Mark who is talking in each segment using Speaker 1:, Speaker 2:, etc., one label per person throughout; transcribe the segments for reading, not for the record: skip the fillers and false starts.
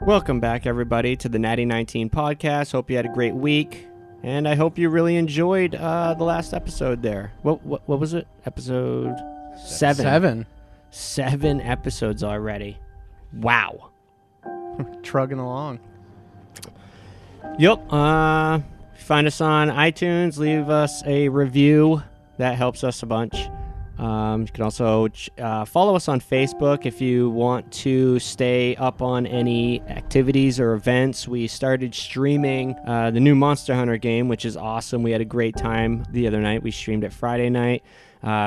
Speaker 1: Welcome back, everybody, to the Natty 19 podcast. Hope you had a great week, and I hope you really enjoyed the last episode there. What was it? Episode 7. 7 episodes already. Wow.
Speaker 2: Trugging along.
Speaker 1: Yep. Find us on iTunes. Leave us a review. That helps us a bunch. You can also follow us on Facebook if you want to stay up on any activities or events. We started streaming the new Monster Hunter game, which is awesome. We had a great time the other night. We streamed it Friday night.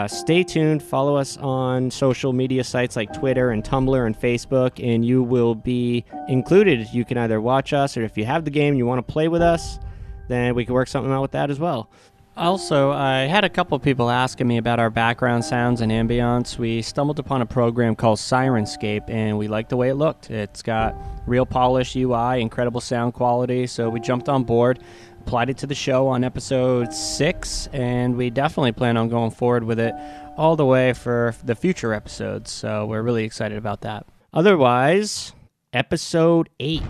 Speaker 1: Stay tuned. Follow us on social media sites like Twitter and Tumblr and Facebook, and you will be included. You can either watch us, or if you have the game and you want to play with us, then we can work something out with that as well. Also, I had a couple people asking me about our background sounds and ambience. We stumbled upon a program called Sirenscape, and we liked the way it looked. It's got real polished UI, incredible sound quality, so we jumped on board, applied it to the show on episode 6, and we definitely plan on going forward with it all the way for the future episodes, so we're really excited about that. Otherwise, episode 8.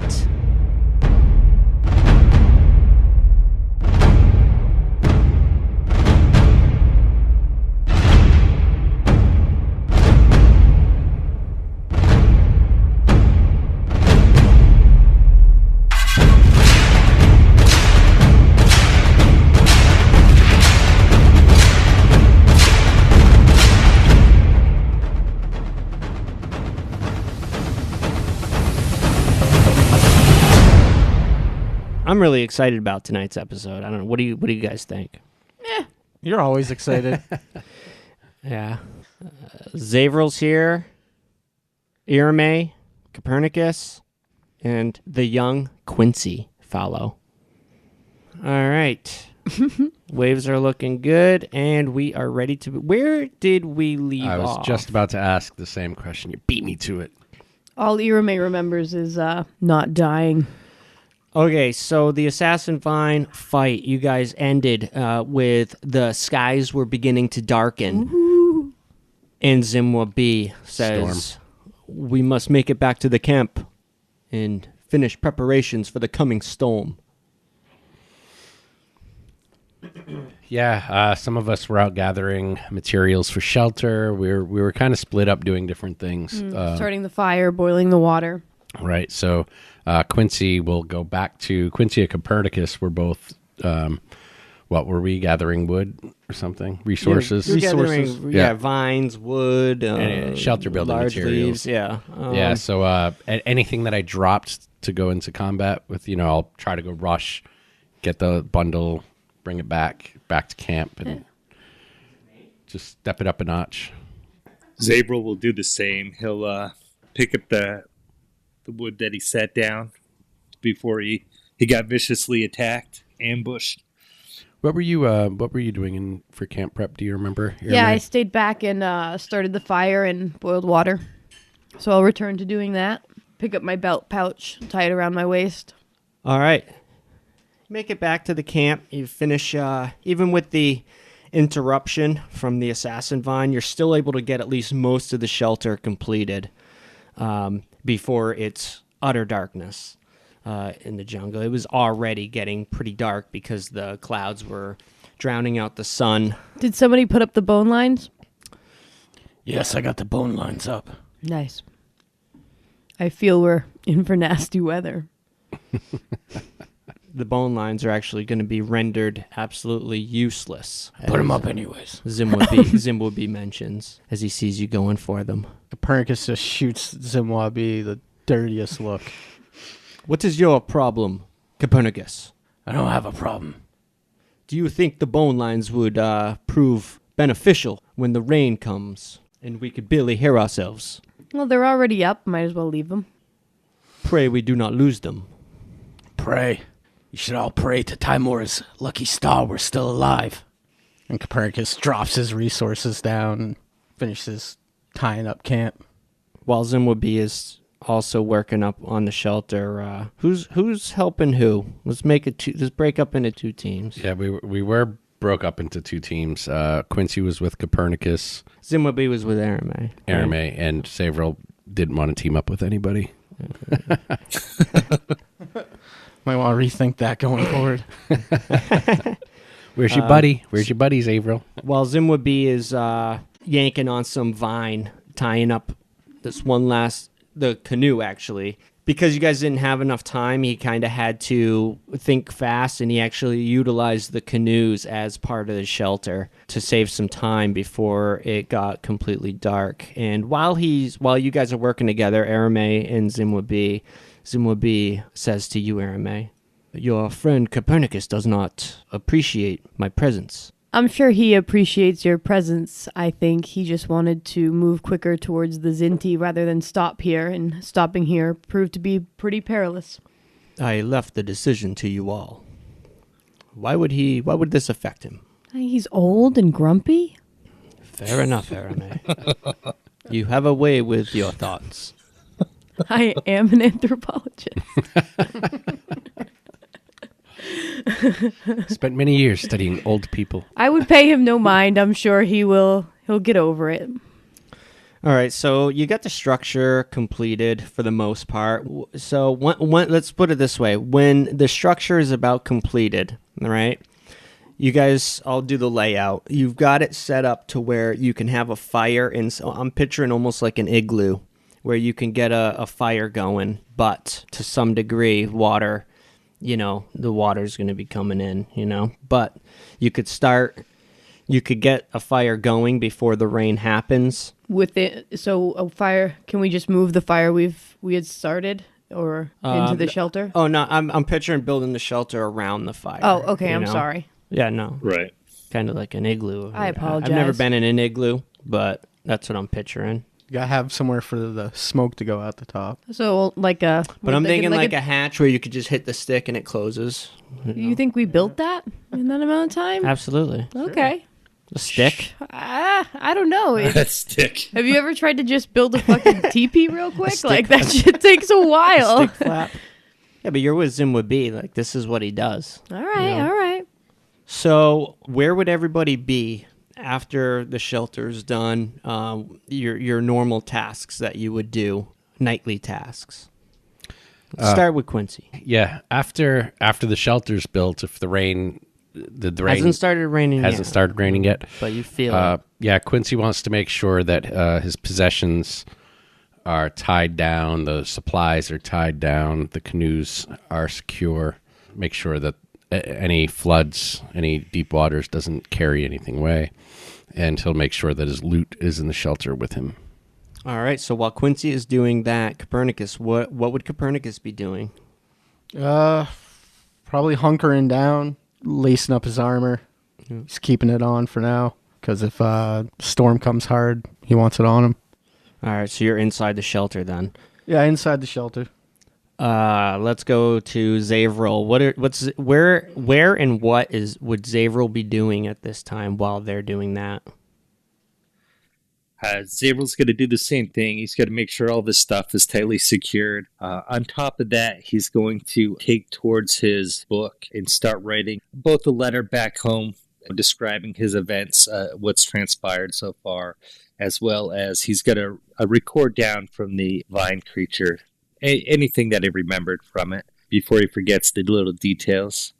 Speaker 1: I'm really excited about tonight's episode. I don't know. What do you guys think?
Speaker 2: You're always excited.
Speaker 1: Yeah. Zavril's here. Irame, Copernicus, and the young Quincy follow. All right. Waves are looking good, and we are ready to... Where did we leave off?
Speaker 3: I was just about to ask the same question. You beat me to it.
Speaker 4: All Irame remembers is not dying.
Speaker 1: Okay, so the Assassin Vine fight, you guys ended with the skies were beginning to darken.
Speaker 4: Ooh.
Speaker 1: And Zimwabi says, we must make it back to the camp and finish preparations for the coming storm.
Speaker 3: Yeah, some of us were out gathering materials for shelter. We were kind of split up doing different things.
Speaker 4: Starting the fire, boiling the water.
Speaker 3: Right, so Quincy will go back to... Quincy and Copernicus were both... what were we? Gathering wood or something? Resources?
Speaker 1: Resources. Yeah, vines, wood.
Speaker 3: And shelter building
Speaker 1: large
Speaker 3: materials.
Speaker 1: Leaves, yeah.
Speaker 3: Yeah, so anything that I dropped to go into combat with, I'll try to go rush, get the bundle, bring it back to camp, and just step it up a notch.
Speaker 5: Zabril will do the same. He'll pick up the wood that he set down before he got viciously attacked, ambushed.
Speaker 3: What were you doing for camp prep? Do you remember?
Speaker 4: Yeah, I stayed back and started the fire and boiled water. So I'll return to doing that. Pick up my belt pouch, tie it around my waist.
Speaker 1: All right. Make it back to the camp. You finish, even with the interruption from the Assassin Vine, you're still able to get at least most of the shelter completed before it's utter darkness in the jungle. It was already getting pretty dark because the clouds were drowning out the sun.
Speaker 4: Did somebody put up the bone lines?
Speaker 1: Yes, I got the bone lines up.
Speaker 4: Nice. I feel we're in for nasty weather.
Speaker 1: The bone lines are actually going to be rendered absolutely useless.
Speaker 2: Put them up anyways.
Speaker 1: Zimwabi mentions as he sees you going for them.
Speaker 2: Copernicus just shoots Zimwabi the dirtiest look.
Speaker 1: What is your problem, Copernicus?
Speaker 2: I don't have a problem.
Speaker 1: Do you think the bone lines would prove beneficial when the rain comes and we could barely hear ourselves?
Speaker 4: Well, they're already up. Might as well leave them.
Speaker 1: Pray we do not lose them.
Speaker 2: Pray. You should all pray to Timor's lucky star we're still alive. And Copernicus drops his resources down and finishes tying up camp.
Speaker 1: While Zimwabi is also working up on the shelter, who's helping who? Let's break up into two teams.
Speaker 3: Yeah, we were broke up into two teams. Quincy was with Copernicus.
Speaker 1: Zimwabi was with Arame.
Speaker 3: And Savril didn't want to team up with anybody.
Speaker 2: Might want to rethink that going forward.
Speaker 3: Where's your buddy? Where's your buddies, Averill?
Speaker 1: While Zimwabi is yanking on some vine, tying up the canoe, actually. Because you guys didn't have enough time, he kind of had to think fast, and he actually utilized the canoes as part of the shelter to save some time before it got completely dark. And while you guys are working together, Arame and Zimwabi says to you, Arame, your friend Copernicus does not appreciate my presence.
Speaker 4: I'm sure he appreciates your presence. I think he just wanted to move quicker towards the Zinti rather than stop here, and stopping here proved to be pretty perilous.
Speaker 1: I left the decision to you all. Why would this affect him?
Speaker 4: He's old and grumpy.
Speaker 1: Fair enough, Arame. You have a way with your thoughts.
Speaker 4: I am an anthropologist.
Speaker 3: Spent many years studying old people.
Speaker 4: I would pay him no mind. I'm sure he'll get over it.
Speaker 1: All right, so you got the structure completed for the most part. So let's put it this way. When the structure is about completed, all right, you guys all do the layout. You've got it set up to where you can have a fire. So I'm picturing almost like an igloo where you can get a fire going, but to some degree, water, the water's going to be coming in, but you could get a fire going before the rain happens.
Speaker 4: So a fire, can we just move the fire we had started or into the shelter?
Speaker 1: Oh, no, I'm picturing building the shelter around the fire.
Speaker 4: Oh, okay, I'm sorry.
Speaker 1: Yeah, no.
Speaker 5: Right.
Speaker 1: Kind of like an igloo.
Speaker 4: I apologize.
Speaker 1: I've never been in an igloo, but that's what I'm picturing.
Speaker 2: You gotta have somewhere for the smoke to go out the top.
Speaker 4: So like a...
Speaker 1: But I'm thinking like a hatch where you could just hit the stick and it closes.
Speaker 4: You think we built that in that amount of time?
Speaker 1: Absolutely.
Speaker 4: Okay.
Speaker 1: A stick?
Speaker 4: I don't know.
Speaker 5: That stick.
Speaker 4: Have you ever tried to just build a fucking teepee real quick?
Speaker 1: stick-
Speaker 4: Like, that shit takes a while.
Speaker 1: Stick flap. Yeah, but you're with Zimwabi. Like, this is what he does.
Speaker 4: All right.
Speaker 1: So where would everybody be after the shelter's done? Your normal tasks that you would do, nightly tasks. Let's start with Quincy.
Speaker 3: Yeah, after the shelter's built, if the rain
Speaker 1: Hasn't started raining
Speaker 3: yet,
Speaker 1: but you feel it.
Speaker 3: Yeah, Quincy wants to make sure that his possessions are tied down, the supplies are tied down, the canoes are secure. Make sure that any floods, any deep waters doesn't carry anything away, and he'll make sure that his loot is in the shelter with him.
Speaker 1: All right, so while Quincy is doing that, Copernicus, what would Copernicus be doing?
Speaker 2: Probably hunkering down, lacing up his armor. He's keeping it on for now, because if storm comes hard, he wants it on him.
Speaker 1: All right, so you're inside the shelter then.
Speaker 2: Yeah, inside the shelter.
Speaker 1: Let's go to Zavril. Where and what would Zavril be doing at this time while they're doing that?
Speaker 5: Zabril's going to do the same thing. He's going to make sure all this stuff is tightly secured. On top of that, he's going to take towards his book and start writing both a letter back home describing his events, what's transpired so far, as well as he's going to record down from the vine creature anything that he remembered from it before he forgets the little details.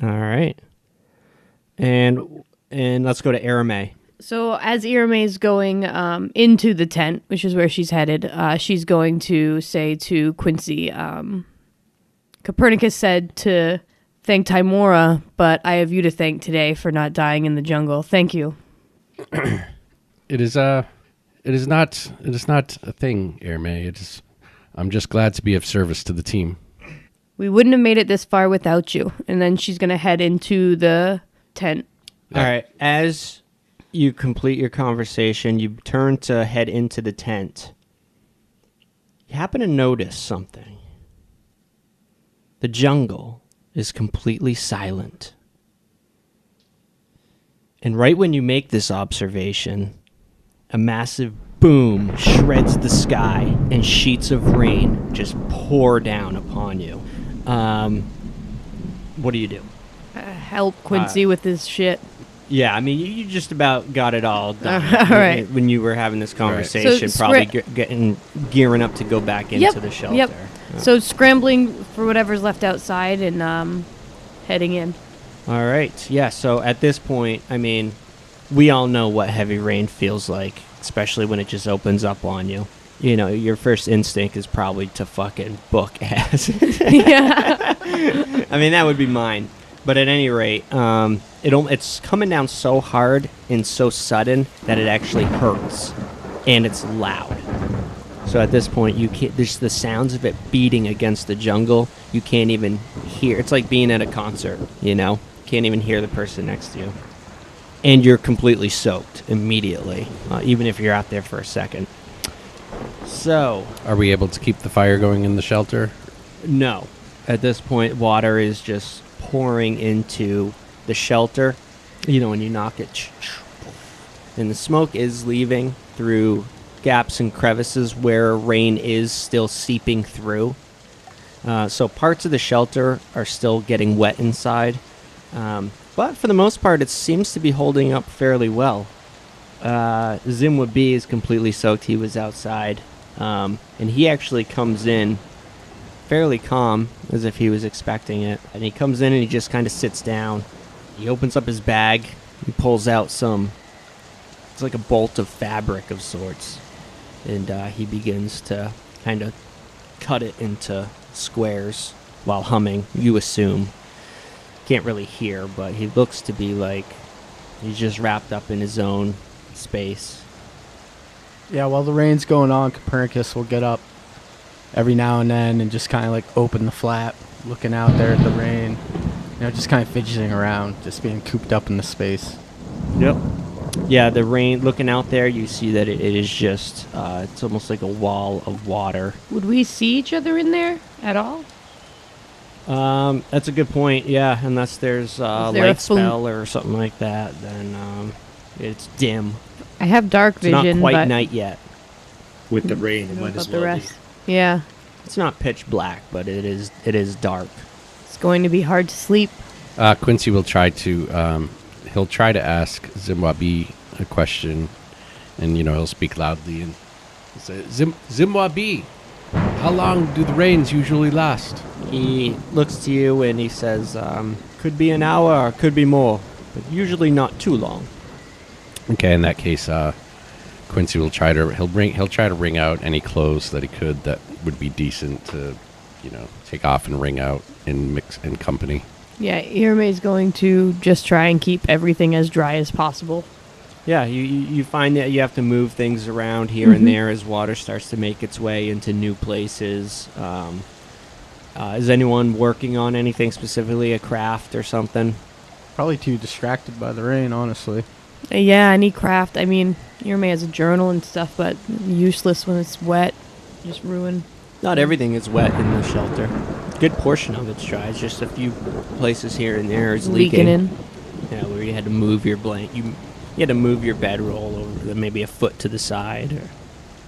Speaker 1: All right. And let's go to Arame.
Speaker 4: So as Irame is going into the tent, which is where she's headed, she's going to say to Quincy, Copernicus said to thank Timora, but I have you to thank today for not dying in the jungle. Thank you.
Speaker 3: It is not a thing, Irame. I'm just glad to be of service to the team.
Speaker 4: We wouldn't have made it this far without you. And then she's going to head into the tent.
Speaker 1: All right. As you complete your conversation, you turn to head into the tent. You happen to notice something. The jungle is completely silent. And right when you make this observation, a massive boom shreds the sky and sheets of rain just pour down upon you. What do you do?
Speaker 4: Help Quincy with his shit.
Speaker 1: Yeah, I mean, you just about got it all done
Speaker 4: All right.
Speaker 1: when you were having this conversation, probably gearing up to go back into the shelter.
Speaker 4: Yep.
Speaker 1: Yeah.
Speaker 4: So scrambling for whatever's left outside and heading in.
Speaker 1: All right. Yeah, so at this point, I mean, we all know what heavy rain feels like, especially when it just opens up on you. You know, your first instinct is probably to fucking book ass.
Speaker 4: Yeah.
Speaker 1: I mean, that would be mine. But at any rate, it's coming down so hard and so sudden that it actually hurts, and it's loud. So at this point, you can't. There's the sounds of it beating against the jungle. You can't even hear. It's like being at a concert. You know, can't even hear the person next to you, and you're completely soaked immediately, even if you're out there for a second. So,
Speaker 3: Are we able to keep the fire going in the shelter?
Speaker 1: no, at this point, water is just pouring into the shelter. You know, when you knock it, and the smoke is leaving through gaps and crevices where rain is still seeping through. So parts of the shelter are still getting wet inside. But for the most part, it seems to be holding up fairly well. Zimwabi is completely soaked. He was outside. And he actually comes in fairly calm, as if he was expecting it. And he comes in and he just kind of sits down. He opens up his bag. He pulls out it's like a bolt of fabric of sorts. And he begins to kind of cut it into squares while humming, you assume. Can't really hear, but he looks to be like he's just wrapped up in his own space.
Speaker 2: Yeah, while the rain's going on, Copernicus will get up every now and then and just kind of like open the flap, looking out there at the rain. You know, just kind of fidgeting around, just being cooped up in the space.
Speaker 1: Yep. Yeah, the rain, looking out there, you see that it is just, it's almost like a wall of water.
Speaker 4: Would we see each other in there at all?
Speaker 1: That's a good point, yeah, unless there's a
Speaker 4: there a
Speaker 1: light spell or something like that, then it's dim.
Speaker 4: I have dark
Speaker 1: It's
Speaker 4: vision,
Speaker 1: not quite
Speaker 4: but
Speaker 1: night yet.
Speaker 5: With the rain,
Speaker 4: I
Speaker 5: it
Speaker 4: don't know
Speaker 5: might as
Speaker 4: about the
Speaker 5: well
Speaker 4: rest. Yeah,
Speaker 1: It's not pitch black, but it is dark.
Speaker 4: it's going to be hard to sleep.
Speaker 3: Quincy will try to he'll try to ask Zimwabi a question, and he'll speak loudly and say, Zimwabi, how long do the rains usually last?
Speaker 1: He looks to you and he says, could be an hour or could be more, but usually not too long.
Speaker 3: Okay, in that case, Quincy will try to wring out any clothes that he could that would be decent to, take off and wring out in company.
Speaker 4: Yeah, Irme's going to just try and keep everything as dry as possible.
Speaker 1: Yeah, you find that you have to move things around here and there as water starts to make its way into new places. Is anyone working on anything specifically, a craft or something?
Speaker 2: Probably too distracted by the rain, honestly.
Speaker 4: Yeah, any craft. I mean, Irme has a journal and stuff, but useless when it's wet. Just ruin.
Speaker 1: Not everything is wet in the shelter. Good portion of it's dry. It's just a few places here and there is leaking.
Speaker 4: in.
Speaker 1: Yeah, where you had to move your blanket. You had to move your bedroll over maybe a foot to the side. Or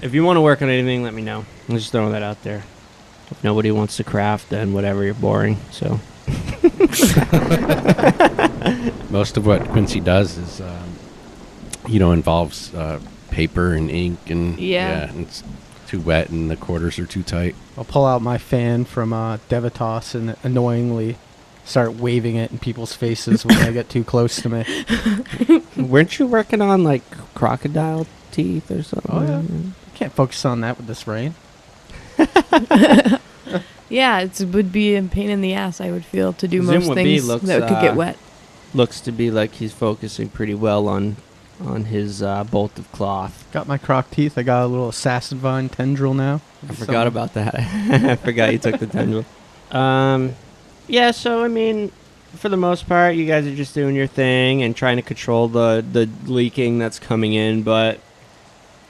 Speaker 1: if you want to work on anything, let me know. I'm just throwing that out there. If nobody wants to craft, then whatever, you're boring. So.
Speaker 3: Most of what Quincy does is, involves paper and ink, and and it's too wet and the quarters are too tight.
Speaker 2: I'll pull out my fan from Devitas and annoyingly start waving it in people's faces when they get too close to me.
Speaker 1: Weren't you working on like crocodile teeth or something?
Speaker 2: Oh, yeah. Can't focus on that with this rain.
Speaker 4: Yeah, it would be a pain in the ass, I would feel, to do most
Speaker 1: Zimwabi
Speaker 4: things
Speaker 1: looks,
Speaker 4: that could get wet.
Speaker 1: Looks to be like he's focusing pretty well on his bolt of cloth.
Speaker 2: Got my croc teeth. I got a little assassin vine tendril now.
Speaker 1: I forgot about that. I forgot you took the tendril. Yeah, so I mean, for the most part, you guys are just doing your thing and trying to control the leaking that's coming in, but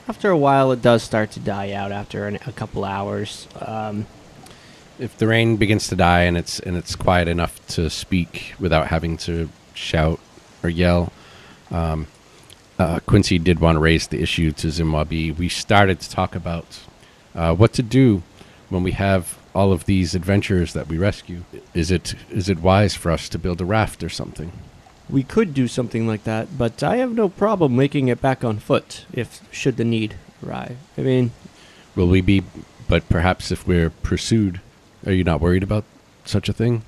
Speaker 1: after a while, it does start to die out after a couple hours.
Speaker 3: If the rain begins to die and it's quiet enough to speak without having to shout or yell, Quincy did want to raise the issue to Zimwabi. We started to talk about what to do when we have all of these adventurers that we rescue. Is it wise for us to build a raft or something?
Speaker 1: We could do something like that, but I have no problem making it back on foot if should the need arrive. I mean,
Speaker 3: Will we be, but perhaps if we're pursued, are you not worried about such a thing?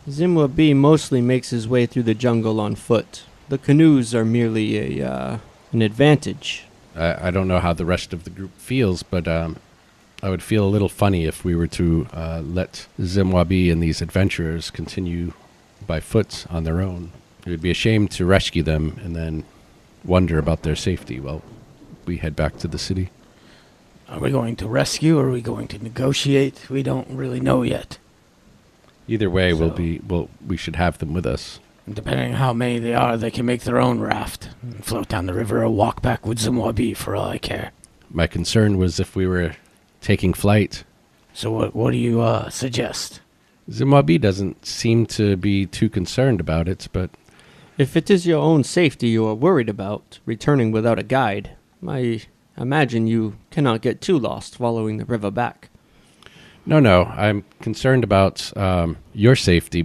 Speaker 1: Zimwabi mostly makes his way through the jungle on foot. The canoes are merely an advantage.
Speaker 3: I don't know how the rest of the group feels, but I would feel a little funny if we were to let Zimwabi and these adventurers continue by foot on their own. It would be a shame to rescue them and then wonder about their safety while we head back to the city.
Speaker 2: Are we going to rescue or are we going to negotiate? We don't really know yet.
Speaker 3: Either way,
Speaker 2: So-
Speaker 3: we should have them with us.
Speaker 2: And depending on how many they are, they can make their own raft and float down the river or walk back with Zimwabi for all I care.
Speaker 3: My concern was if we were taking flight.
Speaker 2: So what do you suggest?
Speaker 3: Zimwabi doesn't seem to be too concerned about it, but
Speaker 1: If it is your own safety you are worried about, returning without a guide, I imagine you cannot get too lost following the river back.
Speaker 3: no, I'm concerned about your safety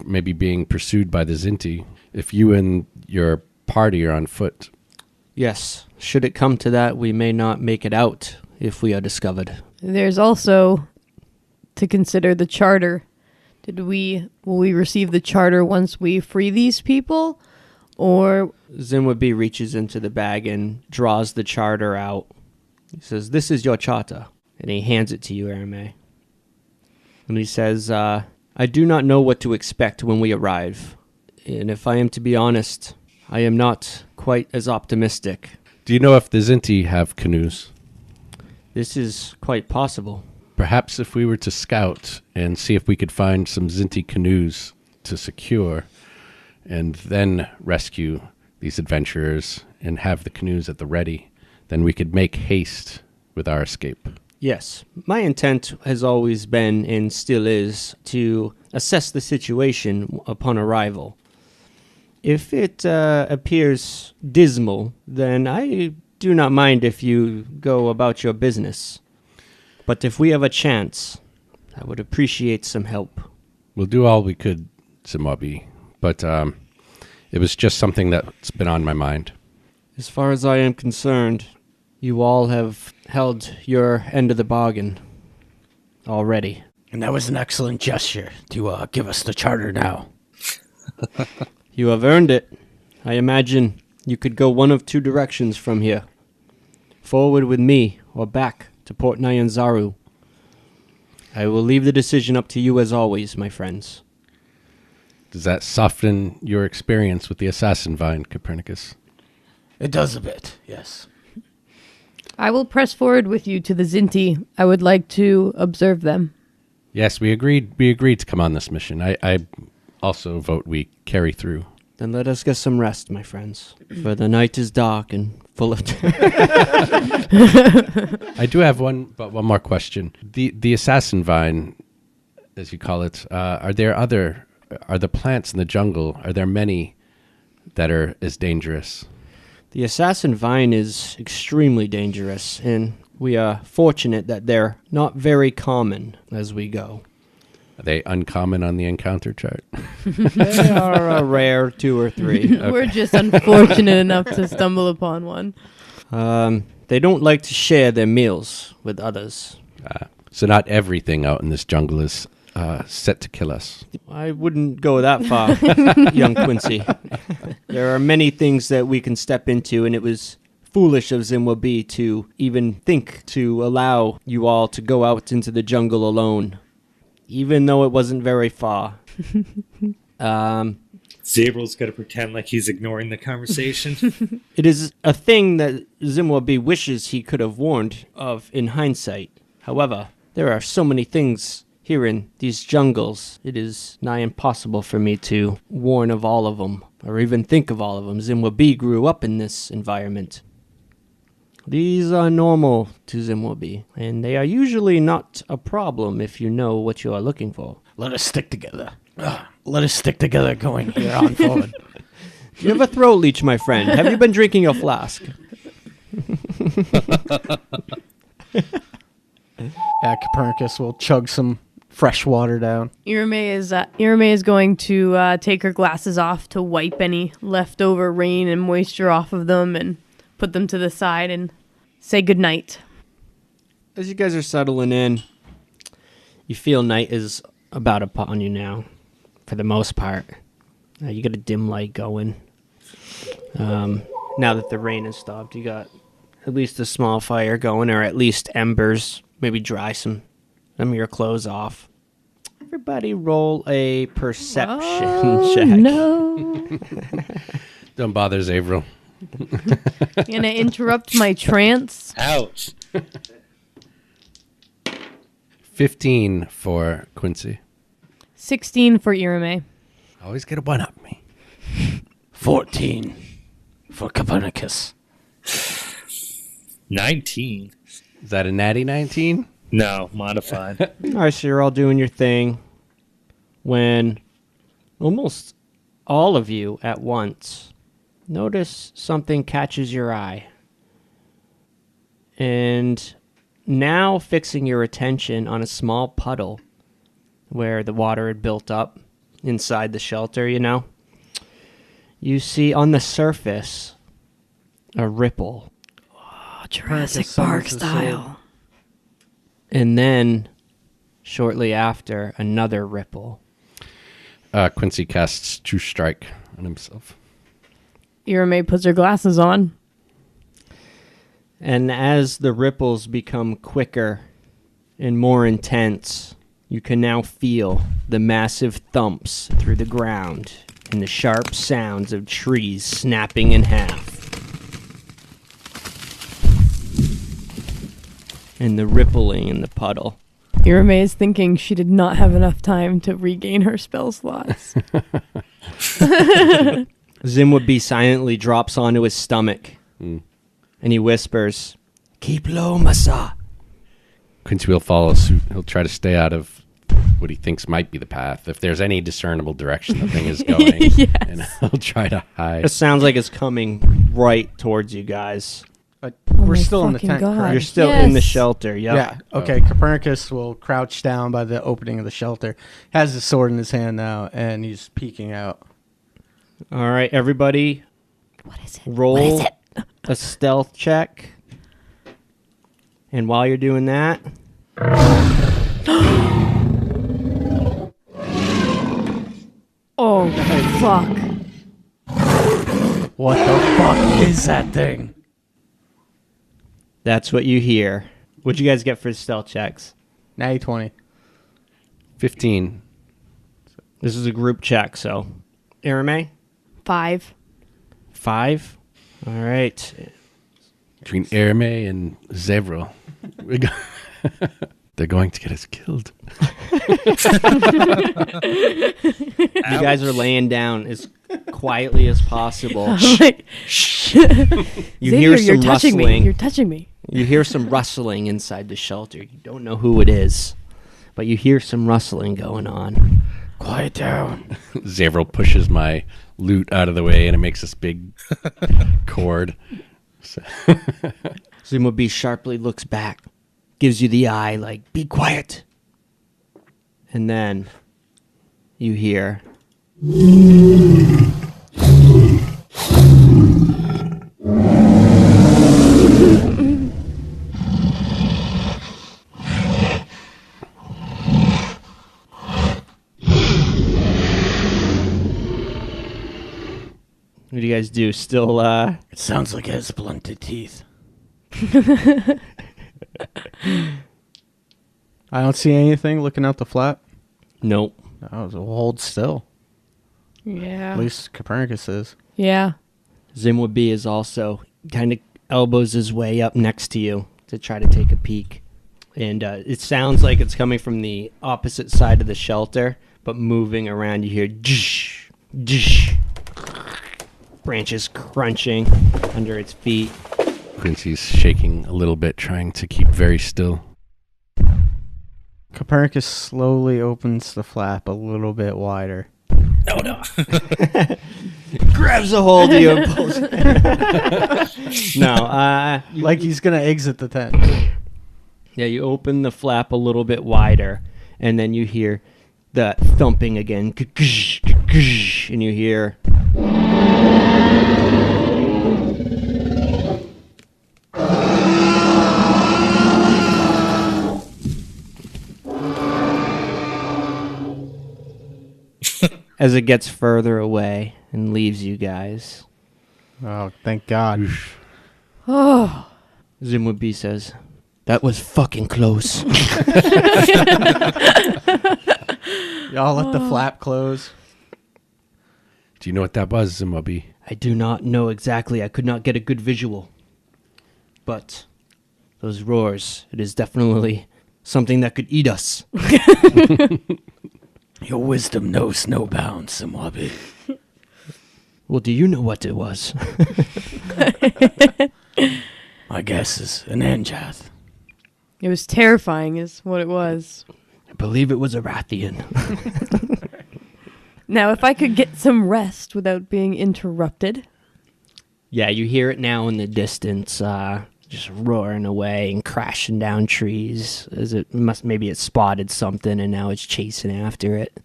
Speaker 3: maybe being pursued by the Zinti. If you and your party are on foot,
Speaker 1: Yes, should it come to that, we may not make it out if we are discovered.
Speaker 4: There's also to consider the charter. Will we receive the charter once we free these people? Or
Speaker 1: Zimwabi reaches into the bag and draws the charter out. He says, "This is your charter." And he hands it to you, Erame. And he says, I do not know what to expect when we arrive. And if I am to be honest, I am not quite as optimistic.
Speaker 3: do you know if the Zinti have canoes?
Speaker 1: This is quite possible.
Speaker 3: Perhaps if we were to scout and see if we could find some Zinti canoes to secure and then rescue these adventurers and have the canoes at the ready, then we could make haste with our escape.
Speaker 1: Yes, my intent has always been and still is to assess the situation upon arrival. If it appears dismal, then I do not mind if you go about your business. But if we have a chance, I would appreciate some help.
Speaker 3: We'll do all we could, Zimwabi, but it was just something that's been on my mind.
Speaker 1: As far as I am concerned, you all have held your end of the bargain already.
Speaker 2: And that was an excellent gesture to give us the charter now.
Speaker 1: You have earned it. I imagine you could go one of two directions from here. Forward with me, or back to Port Nyanzaru. I will leave the decision up to you as always, my friends.
Speaker 3: Does that soften your experience with the assassin vine, Copernicus?
Speaker 2: It does a bit, yes.
Speaker 4: I will press forward with you to the Zinti. I would like to observe them.
Speaker 3: Yes, we agreed to come on this mission. I also vote we carry through.
Speaker 1: Then let us get some rest, my friends, for the night is dark and full of...
Speaker 3: I do have one more question. The assassin vine, as you call it, are the plants in the jungle, are there many that are as dangerous?
Speaker 1: The assassin vine is extremely dangerous, and we are fortunate that they're not very common as we go.
Speaker 3: Are they uncommon on the encounter chart?
Speaker 1: They are a rare 2 or 3.
Speaker 4: We're just unfortunate enough to stumble upon one.
Speaker 1: They don't like to share their meals with others.
Speaker 3: So not everything out in this jungle is set to kill us.
Speaker 1: I wouldn't go that far, young Quincy. There are many things that we can step into, and it was foolish of Zimwabi to even think to allow you all to go out into the jungle alone, even though it wasn't very far.
Speaker 5: Zabral's got to pretend like he's ignoring the conversation.
Speaker 1: It is a thing that Zimwabi wishes he could have warned of in hindsight. However, there are so many things here in these jungles, it is nigh impossible for me to warn of all of them, or even think of all of them. Zimwabi grew up in this environment. These are normal to Zimwabi, and they are usually not a problem if you know what you are looking for.
Speaker 2: Let us stick together. Let us stick together going here on forward.
Speaker 1: Do you have a throat leech, my friend? Have you been drinking your flask?
Speaker 2: Copernicus will chug some fresh water down.
Speaker 4: Irame is going to take her glasses off to wipe any leftover rain and moisture off of them and put them to the side and say goodnight.
Speaker 1: As you guys are settling in, you feel night is about upon you now, for the most part. You got a dim light going. Now that the rain has stopped, you got at least a small fire going, or at least embers. Maybe dry some of your clothes off. Everybody roll a perception check.
Speaker 4: No.
Speaker 3: Don't bother, Zavril.
Speaker 4: Gonna interrupt my trance.
Speaker 5: Ouch.
Speaker 3: 15 for Quincy.
Speaker 4: 16 for Irame.
Speaker 3: Always get a one up me.
Speaker 2: 14 for Copernicus.
Speaker 5: 19.
Speaker 3: Is that a natty 19?
Speaker 5: No, modified.
Speaker 1: All right, so you're all doing your thing when almost all of you at once notice something catches your eye. And now fixing your attention on a small puddle where the water had built up inside the shelter, you see on the surface a ripple.
Speaker 4: Jurassic
Speaker 2: Copernicus
Speaker 4: Park
Speaker 2: summons the
Speaker 4: style.
Speaker 1: And then, shortly after, another ripple.
Speaker 3: Quincy casts True Strike on himself.
Speaker 4: Irame puts her glasses on.
Speaker 1: And as the ripples become quicker and more intense, you can now feel the massive thumps through the ground and the sharp sounds of trees snapping in half. And the rippling in the puddle.
Speaker 4: Irame is thinking she did not have enough time to regain her spell slots.
Speaker 1: Zimwabi silently drops onto his stomach. And he whispers, "Keep low, Masa."
Speaker 3: Quincy will follow suit. He'll try to stay out of what he thinks might be the path. If there's any discernible direction the thing is going,
Speaker 4: Yes.
Speaker 3: and he'll try to hide.
Speaker 1: It sounds like it's coming right towards you guys.
Speaker 2: We're
Speaker 4: my
Speaker 2: still in the
Speaker 4: fucking
Speaker 2: tent,
Speaker 4: God.
Speaker 2: correct?
Speaker 1: You're still in the
Speaker 4: Yes.
Speaker 1: shelter, yep.
Speaker 2: Yeah. Okay. Copernicus will crouch down by the opening of the shelter. Has his sword in his hand now, and he's peeking out.
Speaker 1: All right, everybody,
Speaker 4: What is it?
Speaker 1: roll a stealth check. And while you're doing that,
Speaker 4: Oh, fuck.
Speaker 2: What the fuck is that thing?
Speaker 1: that's what you hear. What'd you guys get for stealth checks?
Speaker 2: Natty 20.
Speaker 3: 15.
Speaker 1: This is a group check, so. Irame?
Speaker 4: 5.
Speaker 1: 5. All right.
Speaker 3: Between Erme and Zevril. They're going to get us killed.
Speaker 1: You guys are laying down as quietly as possible.
Speaker 4: Like,
Speaker 1: You
Speaker 4: Xavier,
Speaker 1: hear
Speaker 4: you're
Speaker 1: some
Speaker 4: touching me.
Speaker 1: rustling.
Speaker 4: You're touching me.
Speaker 1: You hear some rustling inside the shelter. You don't know who it is, but you hear some rustling going on.
Speaker 2: Quiet down.
Speaker 3: Zevril pushes my loot out of the way, and it makes this big cord. So
Speaker 1: Zimwabi sharply looks back, gives you the eye, like, be quiet. And then you hear. What do you guys do? Still,
Speaker 2: It sounds like it has blunted teeth. I don't see anything looking out the flap.
Speaker 1: Nope.
Speaker 2: Oh, so we'll hold still.
Speaker 4: Yeah.
Speaker 2: At least Copernicus is.
Speaker 4: Yeah.
Speaker 1: Zimwabi is also kind of elbows his way up next to you to try to take a peek. And it sounds like it's coming from the opposite side of the shelter, but moving around, you hear dzz, dzz, branches crunching under its feet.
Speaker 3: Quincy's shaking a little bit, trying to keep very still.
Speaker 2: Copernicus slowly opens the flap a little bit wider.
Speaker 1: Grabs a hold of you and pulls. No,
Speaker 2: Like he's going to exit the tent.
Speaker 1: yeah, you open the flap a little bit wider, and then you hear the thumping again, and you hear as it gets further away and leaves you guys.
Speaker 2: Oh, thank God.
Speaker 4: Oh,
Speaker 1: Zimwabi says, "That was fucking close."
Speaker 2: Y'all let the flap close.
Speaker 3: Do you know what that was, Zimwabi?
Speaker 1: I do not know exactly. I could not get a good visual. But those roars, it is definitely something that could eat us.
Speaker 2: Your wisdom knows no bounds, Zimwabi.
Speaker 1: Well, do you know what it was?
Speaker 2: My guess is an Anjath.
Speaker 4: it was terrifying, is what it was.
Speaker 1: I believe it was a Rathian.
Speaker 4: Now, if I could get some rest without being interrupted.
Speaker 1: Yeah, you hear it now in the distance, just roaring away and crashing down trees. As maybe it spotted something and now it's chasing after it.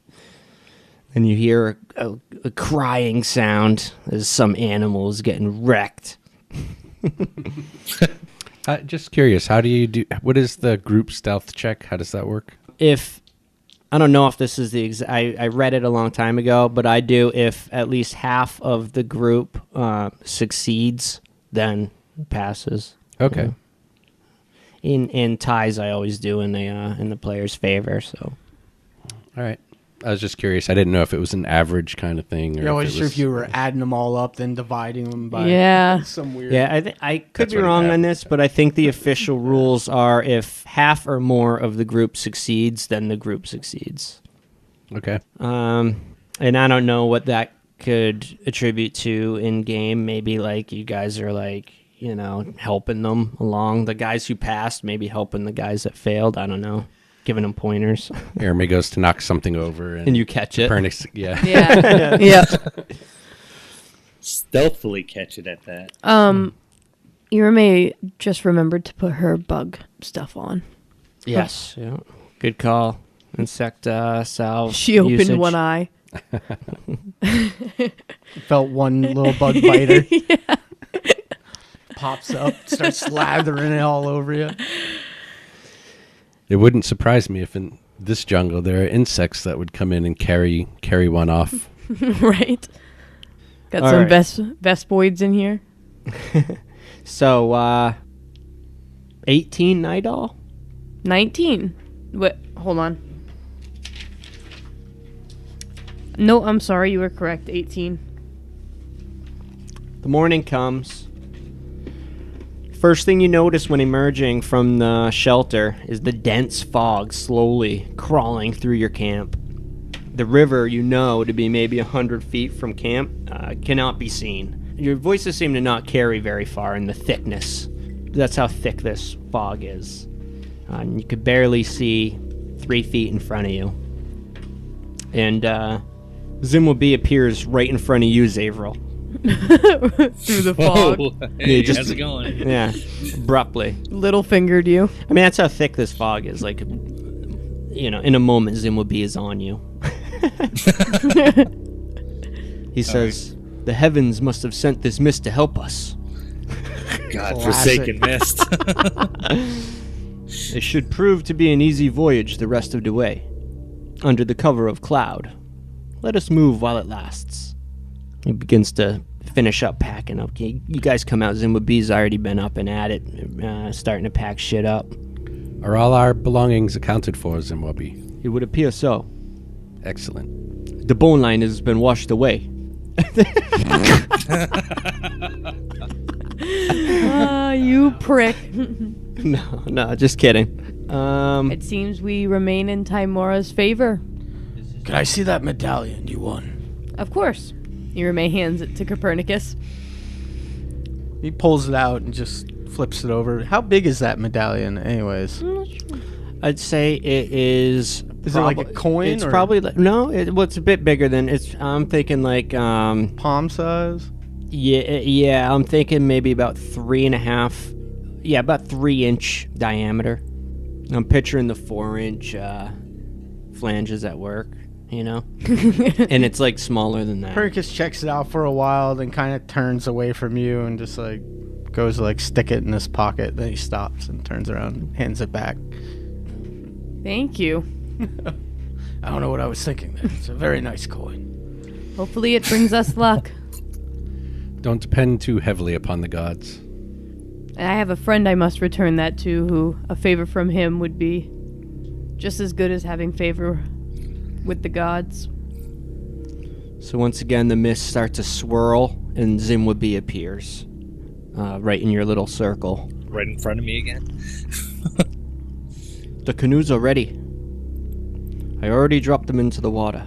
Speaker 1: And you hear a crying sound as some animal is getting wrecked.
Speaker 3: Just curious, how do you do? What is the group stealth check? How does that work?
Speaker 1: If I don't know if this is the I read it a long time ago, but I do if at least half of the group succeeds, then passes.
Speaker 3: Okay.
Speaker 1: In ties, I always do in the player's favor. So,
Speaker 3: All right. I was just curious. I didn't know if it was an average kind of thing. Or
Speaker 2: I
Speaker 3: if
Speaker 2: wasn't
Speaker 3: it
Speaker 2: sure
Speaker 3: was...
Speaker 2: if you were adding them all up, then dividing them by
Speaker 4: Yeah.
Speaker 2: some weird...
Speaker 1: yeah, I could
Speaker 3: That's
Speaker 1: be
Speaker 3: what it
Speaker 1: wrong on
Speaker 3: happens.
Speaker 1: this, but I think the official rules are if half or more of the group succeeds, then the group succeeds.
Speaker 3: Okay.
Speaker 1: And I don't know what that could attribute to in game. Maybe like you guys are like, helping them along. The guys who passed, maybe helping the guys that failed. I don't know. Giving them pointers.
Speaker 3: Jeremy goes to knock something over.
Speaker 1: And you catch it.
Speaker 3: Copernicus, yeah.
Speaker 4: Yeah. Yeah.
Speaker 5: Stealthily catch it at that.
Speaker 4: Irame just remembered to put her bug stuff on.
Speaker 1: Yes. Yeah. Good call. Insect salve.
Speaker 4: She opened
Speaker 1: usage.
Speaker 4: one eye.
Speaker 2: Felt one little bug biter. Pops up, starts slathering it all over you.
Speaker 3: It wouldn't surprise me if in this jungle there are insects that would come in and carry one off.
Speaker 4: Right. Got
Speaker 1: All
Speaker 4: some
Speaker 1: right.
Speaker 4: Vespoids in here.
Speaker 1: So, 18 Nidal?
Speaker 4: 19. Wait, hold on. No, I'm sorry, you were correct. 18.
Speaker 1: The morning comes. First thing you notice when emerging from the shelter is the dense fog slowly crawling through your camp. The river, to be maybe 100 feet from camp, cannot be seen. Your voices seem to not carry very far in the thickness. That's how thick this fog is. And you could barely see 3 feet in front of you. And Zimwabi appears right in front of you, Zavril.
Speaker 4: Through the fog.
Speaker 5: Whoa. Hey,
Speaker 1: Yeah, just-
Speaker 5: how's it going?
Speaker 1: Yeah, abruptly.
Speaker 4: Little fingered you.
Speaker 1: I mean, that's how thick this fog is. Like, in a moment, Zimwabi is on you. He says, "The heavens must have sent this mist to help us.
Speaker 5: God-forsaken mist.
Speaker 1: It should prove to be an easy voyage the rest of the way. Under the cover of cloud. Let us move while it lasts." He begins to finish up packing up. You guys come out. Zimwabi's already been up and at it, starting to pack shit up.
Speaker 3: Are all our belongings accounted for, Zimwabi?
Speaker 1: It would appear so.
Speaker 3: Excellent.
Speaker 1: The bone line has been washed away.
Speaker 4: You prick.
Speaker 1: No, just kidding.
Speaker 4: It seems we remain in Timora's favor.
Speaker 2: Can I see that medallion you won?
Speaker 4: Of course. Irame hands it to Copernicus.
Speaker 2: He pulls it out and just flips it over. How big is that medallion, anyways?
Speaker 1: I'd say it is.
Speaker 2: Is it like a coin,
Speaker 1: It's
Speaker 2: or-
Speaker 1: probably it's a bit bigger than it's. I'm thinking like
Speaker 2: Palm size?
Speaker 1: yeah. I'm thinking maybe about 3.5. Yeah, about 3-inch diameter. I'm picturing the 4-inch flanges at work, and it's like smaller than that.
Speaker 2: Copernicus checks it out for a while, then kind of turns away from you and just like goes to like stick it in his pocket. Then he stops and turns around and hands it back.
Speaker 4: Thank you.
Speaker 2: I don't know what I was thinking there. It's a very nice coin.
Speaker 4: Hopefully it brings us luck.
Speaker 3: Don't depend too heavily upon the gods.
Speaker 4: And I have a friend I must return that to, who a favor from him would be just as good as having favor with the gods.
Speaker 1: So once again, the mist starts to swirl, and Zimwabi appears right in your little circle.
Speaker 5: Right in front of me again.
Speaker 1: The canoes are ready. I already dropped them into the water.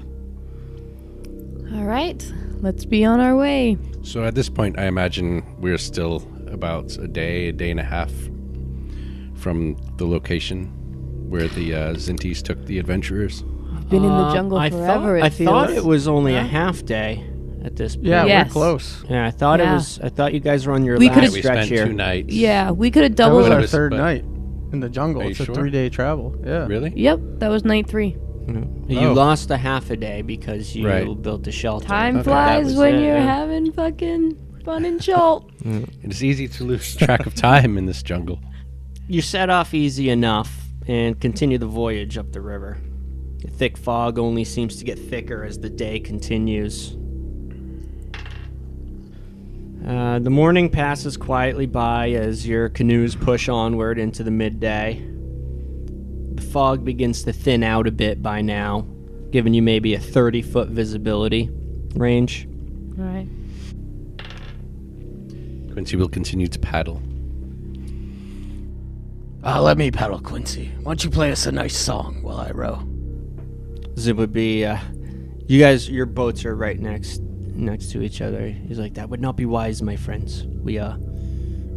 Speaker 4: All right, let's be on our way.
Speaker 3: So at this point, I imagine we're still about a day and a half from the location where the Zintis took the adventurers.
Speaker 4: We've been in the jungle forever.
Speaker 1: I thought it was only a half day at this point.
Speaker 2: Yeah,
Speaker 4: Yes.
Speaker 2: we're close.
Speaker 1: Yeah, I thought
Speaker 4: Yeah.
Speaker 1: it was. I thought you guys were on your
Speaker 4: We
Speaker 1: last
Speaker 4: could've-
Speaker 3: We
Speaker 1: stretch
Speaker 3: spent
Speaker 1: here.
Speaker 3: 2 nights.
Speaker 4: Yeah, we could have
Speaker 2: That was
Speaker 4: doubled.
Speaker 2: our
Speaker 3: was-
Speaker 2: third
Speaker 3: but-
Speaker 2: night in the jungle.
Speaker 3: Are you
Speaker 2: It's a
Speaker 3: sure?
Speaker 2: 3-day travel. Yeah.
Speaker 3: Really?
Speaker 4: Yep, that was night 3.
Speaker 1: You
Speaker 3: Oh.
Speaker 1: lost a half a day because you
Speaker 3: Right.
Speaker 1: built a shelter.
Speaker 4: Time
Speaker 3: Okay.
Speaker 1: That
Speaker 4: flies
Speaker 1: was
Speaker 4: when
Speaker 1: it,
Speaker 4: you're
Speaker 1: yeah.
Speaker 4: having fucking fun and jolt.
Speaker 3: It is easy to lose track of time in this jungle.
Speaker 1: You set off easy enough and continue the voyage up the river. The thick fog only seems to get thicker as the day continues. The morning passes quietly by as your canoes push onward into the midday. The fog begins to thin out a bit by now, giving you maybe a 30-foot visibility range.
Speaker 4: All right.
Speaker 3: Quincy will continue to paddle.
Speaker 2: Let me paddle, Quincy. Why don't you play us a nice song while I row?
Speaker 1: Zip would be, you guys, your boats are right next to each other. He's like, that would not be wise, my friends. We are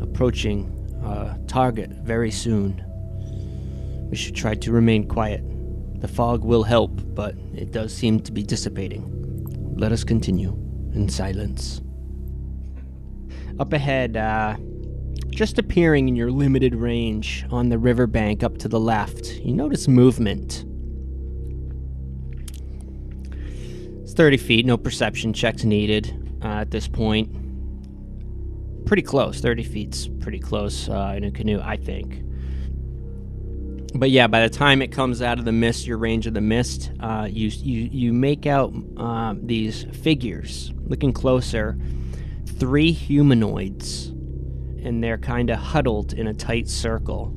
Speaker 1: approaching target very soon. We should try to remain quiet. The fog will help, but it does seem to be dissipating. Let us continue in silence. Up ahead, just appearing in your limited range on the riverbank up to the left, you notice movement. It's 30 feet, no perception checks needed at this point. Pretty close, 30 feet's pretty close in a canoe, I think. But yeah, by the time it comes out of the mist, your range of the mist, you make out these figures. Looking closer, 3 humanoids, and they're kind of huddled in a tight circle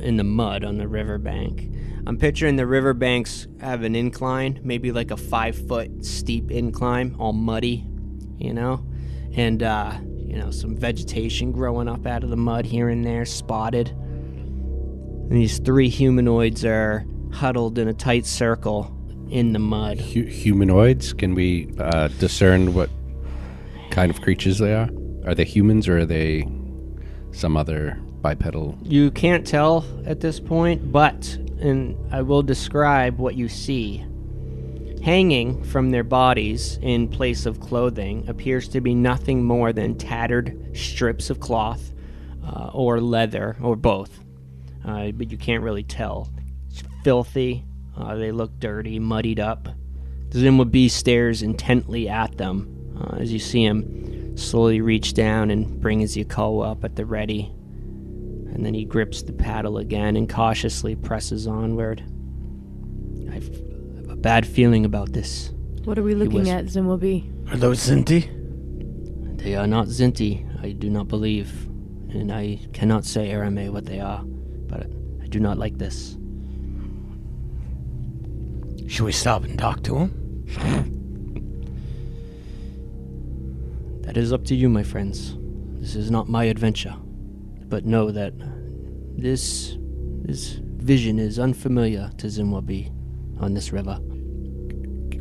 Speaker 1: in the mud on the riverbank. I'm picturing the riverbanks have an incline, maybe like a 5-foot steep incline, all muddy, and some vegetation growing up out of the mud here and there, spotted. And these 3 humanoids are huddled in a tight circle in the mud.
Speaker 3: Humanoids? Can we discern what kind of creatures they are? Are they humans or are they some other bipedal?
Speaker 1: You can't tell at this point, and I will describe what you see. Hanging from their bodies in place of clothing appears to be nothing more than tattered strips of cloth or leather, or both. But you can't really tell. It's filthy. They look dirty, muddied up. Zimwabi stares intently at them as you see him slowly reach down and bring his Yako up at the ready. And then he grips the paddle again and cautiously presses onward. I have a bad feeling about this.
Speaker 4: What are we looking at, Zimwabi?
Speaker 2: Are those Zinti?
Speaker 1: They are not Zinti, I do not believe. And I cannot say Arame what they are, but I do not like this.
Speaker 2: Should we stop and talk to him?
Speaker 1: That is up to you, my friends. This is not my adventure. But know that this vision is unfamiliar to Zimwabi on this river.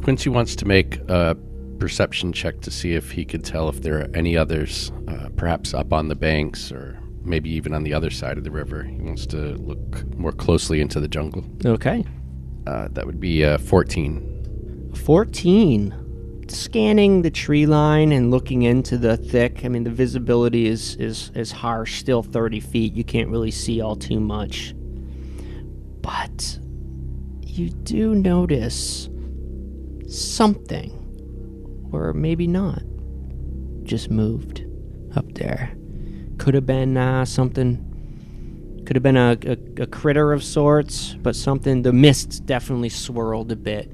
Speaker 3: Quincy wants to make a perception check to see if he could tell if there are any others, perhaps up on the banks or maybe even on the other side of the river. He wants to look more closely into the jungle.
Speaker 1: Okay.
Speaker 3: That would be 14.
Speaker 1: 14. Scanning the tree line and looking into the thick, the visibility is harsh, still 30 feet. You can't really see all too much. But you do notice something, or maybe not, just moved up there. Could have been something. Could have been a critter of sorts, but something. The mist definitely swirled a bit,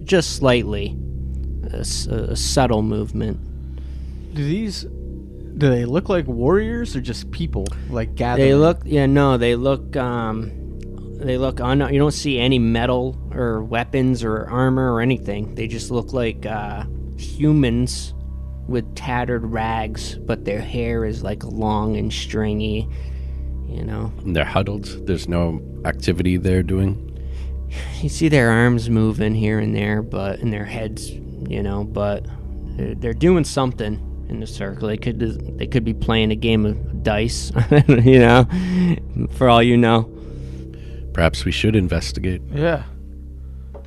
Speaker 1: just slightly. A subtle movement.
Speaker 2: Do they look like warriors or just people like gathering?
Speaker 1: They look. Yeah, no, they look. They look. You don't see any metal or weapons or armor or anything. They just look like humans with tattered rags, but their hair is like long and stringy. You know.
Speaker 3: And they're huddled. There's no activity they're doing.
Speaker 1: You see their arms moving here and there, but in their heads, you know. But they're doing something in the circle. They could be playing a game of dice, you know. For all you know.
Speaker 3: Perhaps we should investigate.
Speaker 2: Yeah.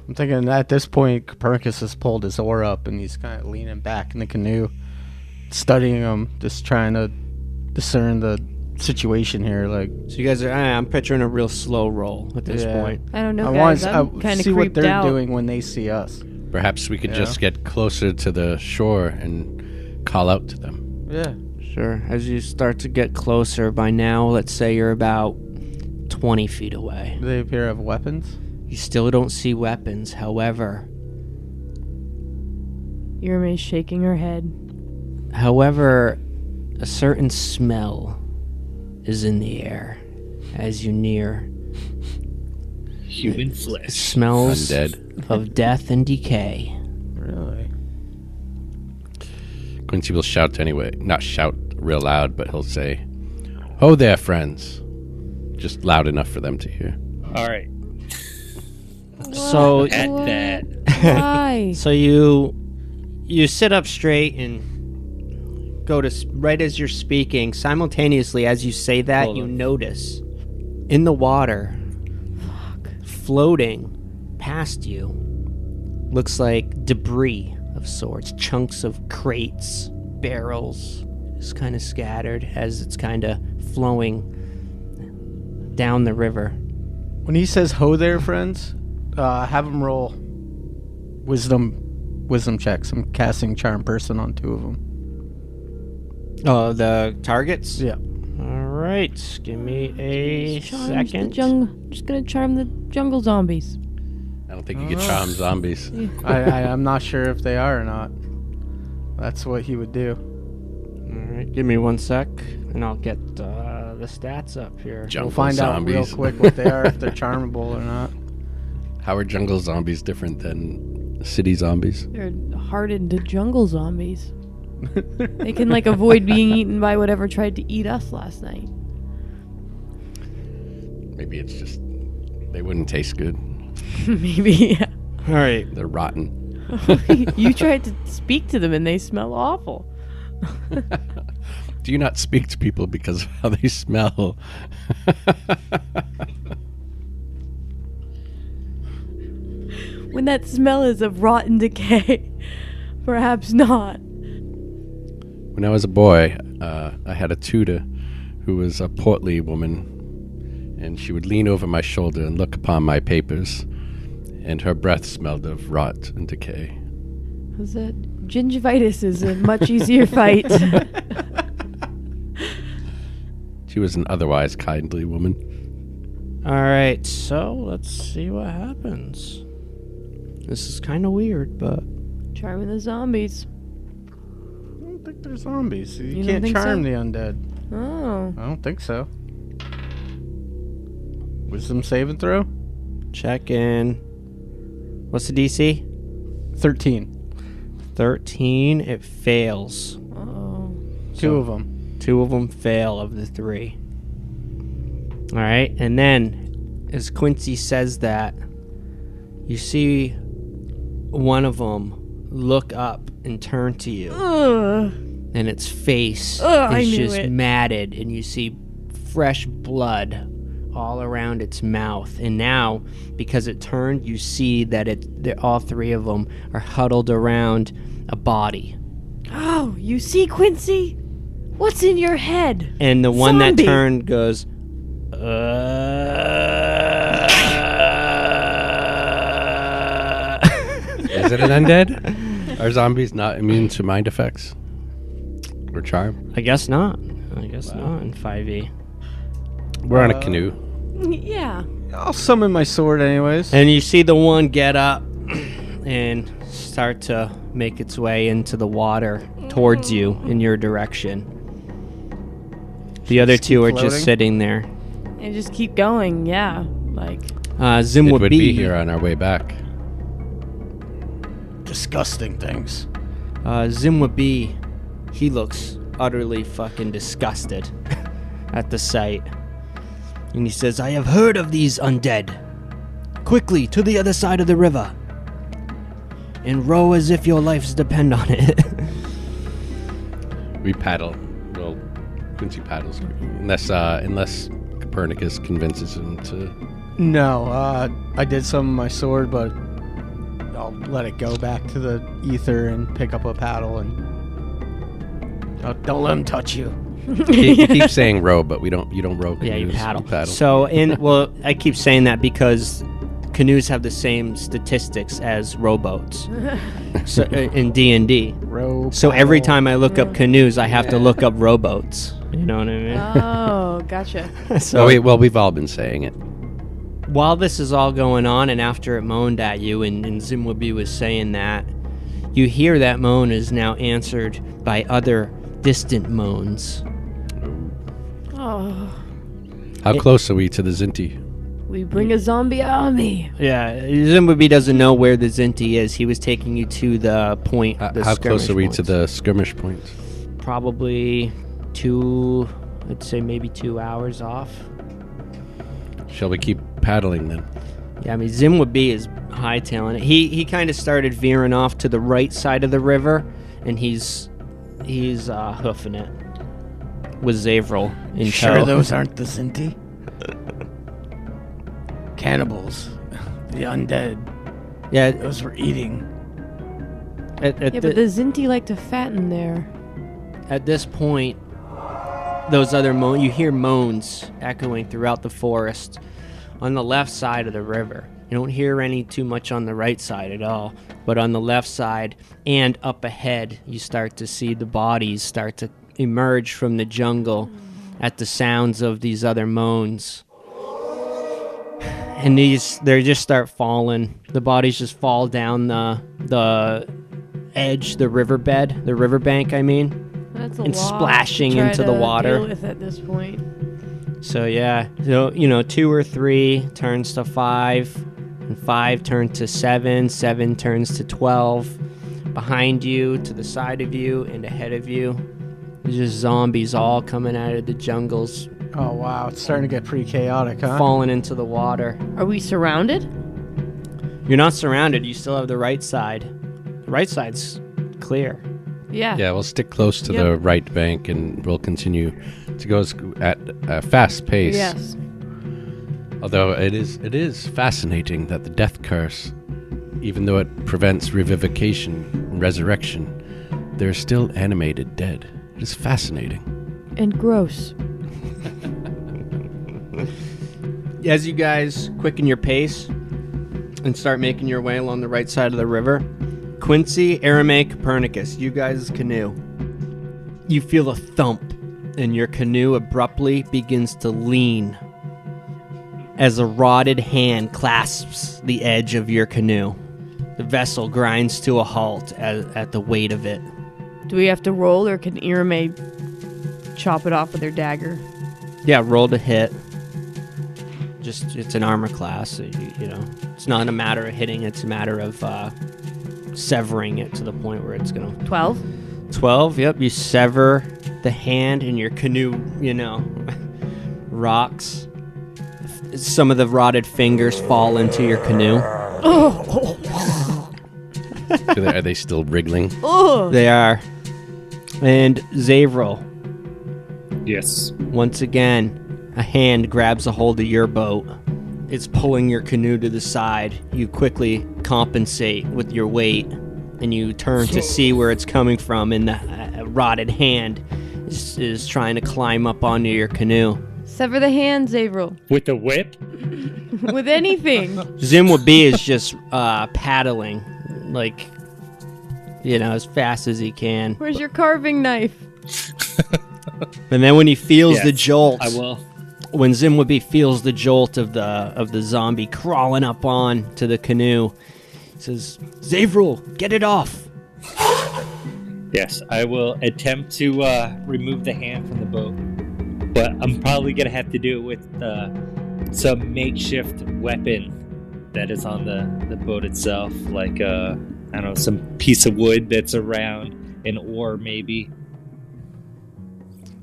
Speaker 2: I'm thinking at this point, Copernicus has pulled his oar up and he's kind of leaning back in the canoe, studying them, just trying to discern the situation here. Like,
Speaker 1: so you guys are. I'm picturing a real slow roll at this point.
Speaker 4: I don't know,
Speaker 2: I
Speaker 4: guys.
Speaker 2: want
Speaker 4: I'm
Speaker 2: to
Speaker 4: kind of
Speaker 2: see what
Speaker 4: creeped
Speaker 2: they're
Speaker 4: out.
Speaker 2: doing when they see us.
Speaker 3: Perhaps we could just get closer to the shore and call out to them.
Speaker 2: Yeah.
Speaker 1: Sure. As you start to get closer, by now, let's say you're about 20 feet away.
Speaker 2: Do they appear to have weapons?
Speaker 1: You still don't see weapons. However,
Speaker 4: Irma's shaking her head.
Speaker 1: a certain smell is in the air as you near.
Speaker 5: Human
Speaker 1: It
Speaker 5: flesh.
Speaker 1: smells
Speaker 3: Undead.
Speaker 1: of death and decay.
Speaker 2: Really?
Speaker 3: Quincy will shout anyway. Not shout real loud, but he'll say, "Ho there, friends." Just loud enough for them to hear.
Speaker 5: All right.
Speaker 1: So
Speaker 5: At that.
Speaker 4: Why?
Speaker 1: So you sit up straight and go to right as you're speaking. Simultaneously, as you say that,
Speaker 5: Hold
Speaker 1: you
Speaker 5: on.
Speaker 1: notice in the water, floating past you, looks like debris of sorts, chunks of crates, barrels, just kind of scattered as it's kind of flowing down the river.
Speaker 2: When he says "ho there, friends," have him roll wisdom checks. I'm casting Charm Person on 2 of them.
Speaker 1: Oh, the targets?
Speaker 2: Yeah.
Speaker 1: All right, give me a
Speaker 4: Charms the
Speaker 1: second.
Speaker 4: just gonna charm the jungle zombies.
Speaker 3: I don't think you can charm zombies.
Speaker 2: I'm not sure if they are or not. That's what he would do.
Speaker 1: All right, give me 1 sec, and I'll get the stats up here.
Speaker 3: Jungle
Speaker 2: We'll find
Speaker 3: zombies.
Speaker 2: out real quick what they are, if they're charmable or not.
Speaker 3: How are jungle zombies different than city zombies?
Speaker 4: They're hardened jungle zombies. They can like avoid being eaten by whatever tried to eat us last night.
Speaker 3: Maybe it's just they wouldn't taste good.
Speaker 4: Maybe. Yeah.
Speaker 1: All right,
Speaker 3: They're rotten.
Speaker 4: You tried to speak to them and they smell awful.
Speaker 3: Do you not speak to people because of how they smell?
Speaker 4: When that smell is of rotten decay, perhaps not.
Speaker 3: When I was a boy, I had a tutor who was a portly woman, and she would lean over my shoulder and look upon my papers, and her breath smelled of rot and decay.
Speaker 4: Was that gingivitis is a much easier fight.
Speaker 3: She was an otherwise kindly woman.
Speaker 1: all right. So let's see what happens. This is kind of weird, but
Speaker 4: Charming the zombies.
Speaker 2: I don't think they're zombies. You,
Speaker 4: don't
Speaker 2: can't
Speaker 4: think
Speaker 2: charm
Speaker 4: so?
Speaker 2: the undead.
Speaker 4: Oh.
Speaker 2: I don't think so. Wisdom saving throw?
Speaker 1: check in. What's the DC?
Speaker 2: 13.
Speaker 1: 13. It fails.
Speaker 4: Oh.
Speaker 2: Two of them.
Speaker 1: 2 of them fail of the 3. All right, and then as Quincy says that, you see one of them look up and turn to you,
Speaker 4: Ugh.
Speaker 1: and its face
Speaker 4: I
Speaker 1: is
Speaker 4: knew
Speaker 1: just
Speaker 4: it.
Speaker 1: matted, and you see fresh blood all around its mouth. And now, because it turned, you see that all 3 of them are huddled around a body.
Speaker 4: Oh, you see, Quincy? What's in your head?
Speaker 1: And the one that
Speaker 4: Zombie.
Speaker 1: turned goes,
Speaker 3: Is it an undead? Are zombies not immune to mind effects? Or charm?
Speaker 1: I guess not. I guess not in 5e.
Speaker 3: We're on a canoe.
Speaker 4: Yeah.
Speaker 2: I'll summon my sword anyways.
Speaker 1: And you see the one get up and start to make its way into the water towards you in your direction. The other
Speaker 2: Just
Speaker 1: two
Speaker 2: keep
Speaker 1: are
Speaker 2: floating?
Speaker 1: just sitting there.
Speaker 4: And just keep going. Yeah. Like,
Speaker 1: Zimwabi.
Speaker 3: It would be here on our way back.
Speaker 2: Disgusting things.
Speaker 1: Zimwabi, he looks utterly fucking disgusted at the sight. And he says, I have heard of these undead. Quickly, to the other side of the river. And row as if your lives depend on it.
Speaker 3: We paddle. Well, Quincy paddles. Unless Copernicus convinces him to.
Speaker 2: No, I did summon my sword, but I'll let it go back to the ether and pick up a paddle and don't let him touch you.
Speaker 3: You keep saying row, but you don't row canoes.
Speaker 1: Yeah, you paddle.
Speaker 3: You
Speaker 1: So I keep saying that because canoes have the same statistics as rowboats. So in D&D.
Speaker 2: Row.
Speaker 1: So every
Speaker 2: paddle.
Speaker 1: time I look up canoes, I have to look up rowboats. You know what I mean?
Speaker 4: oh, gotcha.
Speaker 1: So
Speaker 3: we've all been saying it.
Speaker 1: while this is all going on, and after it moaned at you, and Zimwabi was saying that, you hear that moan is now answered by other distant moans.
Speaker 4: Oh,
Speaker 3: How close are we to the Zinti?
Speaker 4: we bring a zombie army.
Speaker 1: Yeah, Zimwabi doesn't know where the Zinti is. He was taking you to the point. The
Speaker 3: How close are we
Speaker 1: skirmish
Speaker 3: to
Speaker 1: points.
Speaker 3: the skirmish points?
Speaker 1: Probably I'd say maybe 2 hours off.
Speaker 3: Shall we keep paddling then?
Speaker 1: Yeah, I mean, Zimwabi is hightailing it. He kind of started veering off to the right side of the river, and he's hoofing it with Zavril in
Speaker 2: Sure,
Speaker 1: tow.
Speaker 2: those aren't the Zinti? Cannibals. The undead.
Speaker 1: Yeah,
Speaker 2: Those we're eating.
Speaker 1: at
Speaker 4: Yeah, but the Zinti like to fatten there.
Speaker 1: at this point, those other you hear moans echoing throughout the forest on the left side of the river. You don't hear any too much on the right side at all, but on the left side and up ahead, you start to see the bodies start to emerge from the jungle at the sounds of these other moans. And they just start falling. The bodies just fall down the edge, the riverbank, I mean.
Speaker 4: That's a
Speaker 1: And
Speaker 4: lot
Speaker 1: splashing
Speaker 4: to try
Speaker 1: into the
Speaker 4: to
Speaker 1: water.
Speaker 4: Deal with at this point.
Speaker 1: So yeah, so 2 or 3 turns to 5, and 5 turns to 7, 7 turns to 12. Behind you, to the side of you, and ahead of you, there's just zombies all coming out of the jungles,
Speaker 2: Oh, wow. It's starting to get pretty chaotic, huh?
Speaker 1: falling into the water.
Speaker 4: Are we surrounded?
Speaker 1: You're not surrounded. You still have the right side. The right side's clear.
Speaker 4: Yeah.
Speaker 3: Yeah, we'll stick close to
Speaker 4: Yep.
Speaker 3: the right bank, and we'll continue to go at a fast pace.
Speaker 4: Yes.
Speaker 3: Although it is fascinating that the death curse, even though it prevents revivification and resurrection, they're still animated dead. It is fascinating.
Speaker 4: And gross.
Speaker 1: As you guys quicken your pace and start making your way along the right side of the river, Quincy, Aramay, Copernicus, you guys' canoe. You feel a thump, and your canoe abruptly begins to lean as a rotted hand clasps the edge of your canoe. The vessel grinds to a halt at the weight of it.
Speaker 4: Do we have to roll, or can Irame chop it off with her dagger?
Speaker 1: Yeah, roll to hit. Just, it's an armor class, so it's not a matter of hitting, it's a matter of severing it to the point where it's gonna
Speaker 4: 12?
Speaker 1: 12, yep, you sever the hand and your canoe, rocks. Some of the rotted fingers fall into your canoe.
Speaker 3: Are they still wriggling?
Speaker 4: Oh!
Speaker 1: They are. And Zavril,
Speaker 5: Yes.
Speaker 1: once again, a hand grabs a hold of your boat. It's pulling your canoe to the side. You quickly compensate with your weight, and you turn to see where it's coming from, and the rotted hand is trying to climb up onto your canoe.
Speaker 4: Sever the hand, Zavril.
Speaker 5: With the whip?
Speaker 4: With anything.
Speaker 1: Zimwabi is just paddling like, as fast as he can.
Speaker 4: Where's your carving knife?
Speaker 1: And then when he feels
Speaker 5: Yes,
Speaker 1: the jolt,
Speaker 5: I will.
Speaker 1: when Zimwabi feels the jolt of the zombie crawling up on to the canoe, he says, "Zavril, get it off."
Speaker 5: Yes, I will attempt to remove the hand from the boat, but I'm probably gonna have to do it with some makeshift weapon that is on the boat itself, like I don't know, some piece of wood that's around, an oar maybe.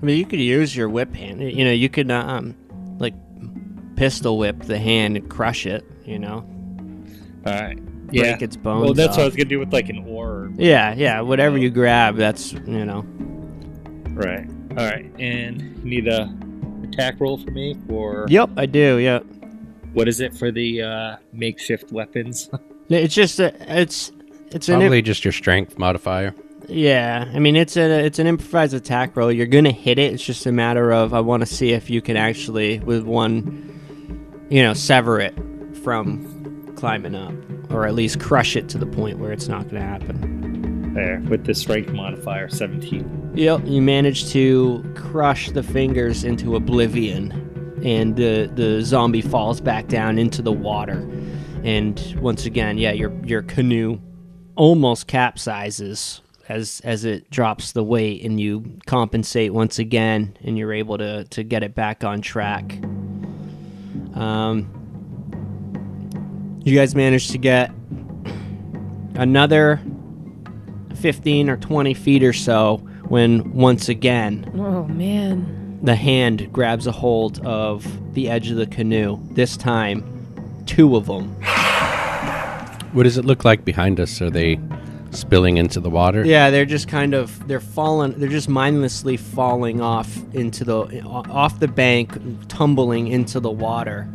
Speaker 1: I mean, you could use your whip hand. You could like pistol whip the hand and crush it.
Speaker 5: All right. Yeah.
Speaker 1: Break its bones.
Speaker 5: Well, that's
Speaker 1: off.
Speaker 5: what I was gonna do with like an oar.
Speaker 1: Yeah. Whatever you grab, that's
Speaker 5: Right. All right. And you need a attack roll for me for.
Speaker 1: Yep, I do. Yep.
Speaker 5: What is it for the makeshift weapons?
Speaker 1: It's just it's
Speaker 3: Probably just your strength modifier.
Speaker 1: Yeah, I mean it's an improvised attack roll. You're gonna hit it. It's just a matter of I want to see if you can actually with one, sever it from climbing up, or at least crush it to the point where it's not gonna happen.
Speaker 5: There, with the strength modifier 17.
Speaker 1: Yep, you managed to crush the fingers into oblivion, and the zombie falls back down into the water, and once again, your canoe almost capsizes as it drops the weight, and you compensate once again, and you're able to get it back on track. You guys managed to get another 15 or 20 feet or so when once again
Speaker 4: Oh, man.
Speaker 1: the hand grabs a hold of the edge of the canoe. This time, two of them.
Speaker 3: What does it look like behind us? Are they spilling into the water?
Speaker 1: Yeah, they're just they're just mindlessly falling off the bank, tumbling into the water.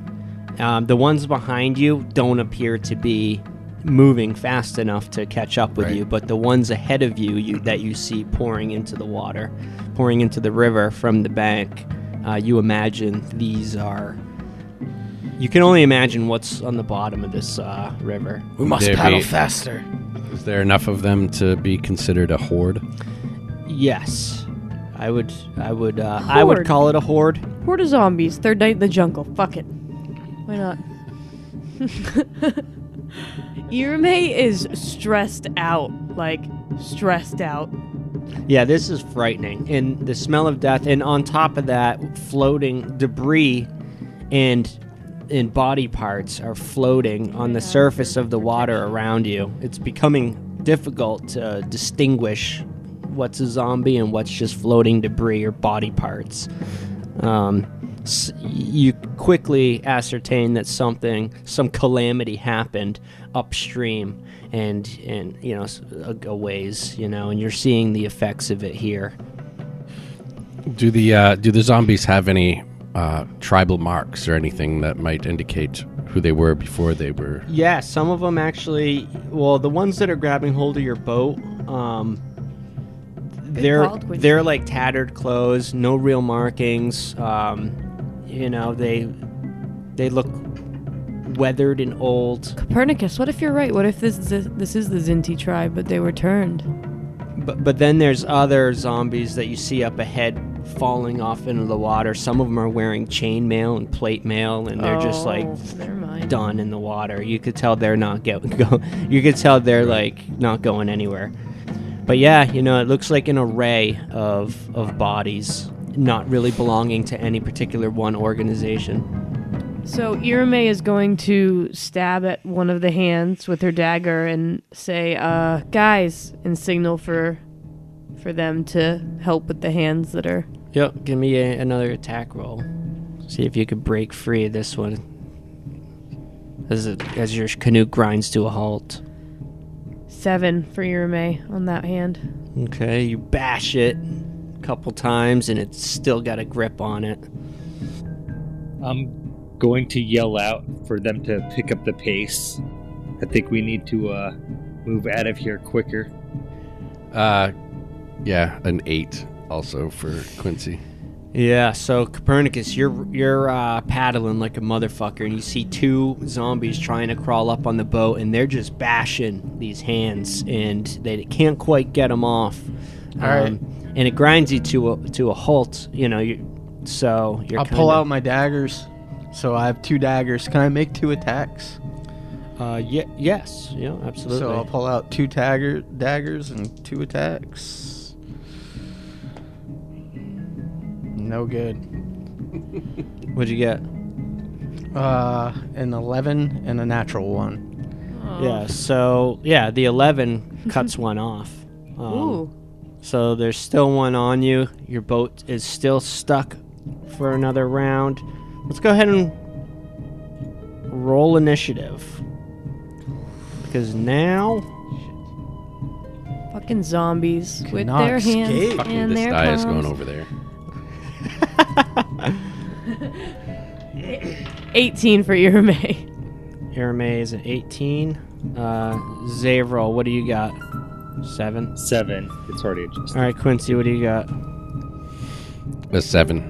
Speaker 1: The ones behind you don't appear to be moving fast enough to catch up with
Speaker 3: Right.
Speaker 1: you, but the ones ahead of you that you see pouring into the water, pouring into the river from the bank, you imagine these are... You can only imagine what's on the bottom of this river.
Speaker 2: We must
Speaker 3: There
Speaker 2: paddle
Speaker 3: be-
Speaker 2: faster.
Speaker 3: Is there enough of them to be considered a horde?
Speaker 1: Yes. I would
Speaker 4: Horde.
Speaker 1: call it a horde.
Speaker 4: Horde of zombies. Third night in the jungle. Fuck it. Why not? Irame is stressed out. Like, stressed out.
Speaker 1: Yeah, this is frightening. And the smell of death, and on top of that, floating debris and body parts are floating on the surface of the water around you. It's becoming difficult to distinguish what's a zombie and what's just floating debris or body parts. You quickly ascertain that some calamity happened upstream and a ways, and you're seeing the effects of it here.
Speaker 3: Do the zombies have any tribal marks or anything that might indicate who they were before they were?
Speaker 1: Yeah, some of them actually. Well, the ones that are grabbing hold of your boat, they're like tattered clothes, no real markings. They look weathered and old.
Speaker 4: Copernicus, what if you're right? What if this is the Zinti tribe, but they were turned?
Speaker 1: But then there's other zombies that you see up ahead falling off into the water. Some of them are wearing chainmail and plate mail, and they're just like
Speaker 4: never mind.
Speaker 1: done in the water. You could tell they're not You could tell they're like not going anywhere. But yeah, it looks like an array of bodies, not really belonging to any particular one organization.
Speaker 4: So Irame is going to stab at one of the hands with her dagger and say, guys, and signal for them to help with the hands that are...
Speaker 1: Yep, give me another attack roll. See if you could break free of this one. As your canoe grinds to a halt.
Speaker 4: 7 for Irame on that hand.
Speaker 1: Okay, you bash it a couple times and it's still got a grip on it.
Speaker 5: I'm going to yell out for them to pick up the pace. I think we need to move out of here quicker.
Speaker 3: Yeah, an 8 also for Quincy.
Speaker 1: Yeah, so Copernicus, you're paddling like a motherfucker, and you see two zombies trying to crawl up on the boat, and they're just bashing these hands, and they can't quite get them off.
Speaker 2: All right.
Speaker 1: And it grinds you to a halt. You know,
Speaker 2: I'll pull out my daggers. So I have 2 daggers. Can I make 2 attacks?
Speaker 1: Yes, yeah, absolutely.
Speaker 2: So I'll pull out 2 daggers and 2 attacks. No good.
Speaker 1: What'd you get?
Speaker 2: An 11 and a natural 1.
Speaker 4: Oh.
Speaker 1: Yeah, so the 11 cuts one off.
Speaker 4: Ooh.
Speaker 1: So there's still one on you. Your boat is still stuck for another round. Let's go ahead and roll initiative. Because now...
Speaker 4: Fucking zombies with
Speaker 2: Cannot
Speaker 4: their hands
Speaker 2: escape.
Speaker 3: Fucking
Speaker 4: and
Speaker 3: this
Speaker 4: their
Speaker 3: die
Speaker 4: palms.
Speaker 3: is going over there.
Speaker 4: 18 for Irame.
Speaker 1: Irame is at 18. Zavril, what do you got? 7.
Speaker 5: 7. It's already adjusted.
Speaker 1: All right, Quincy, what do you got?
Speaker 3: A 7.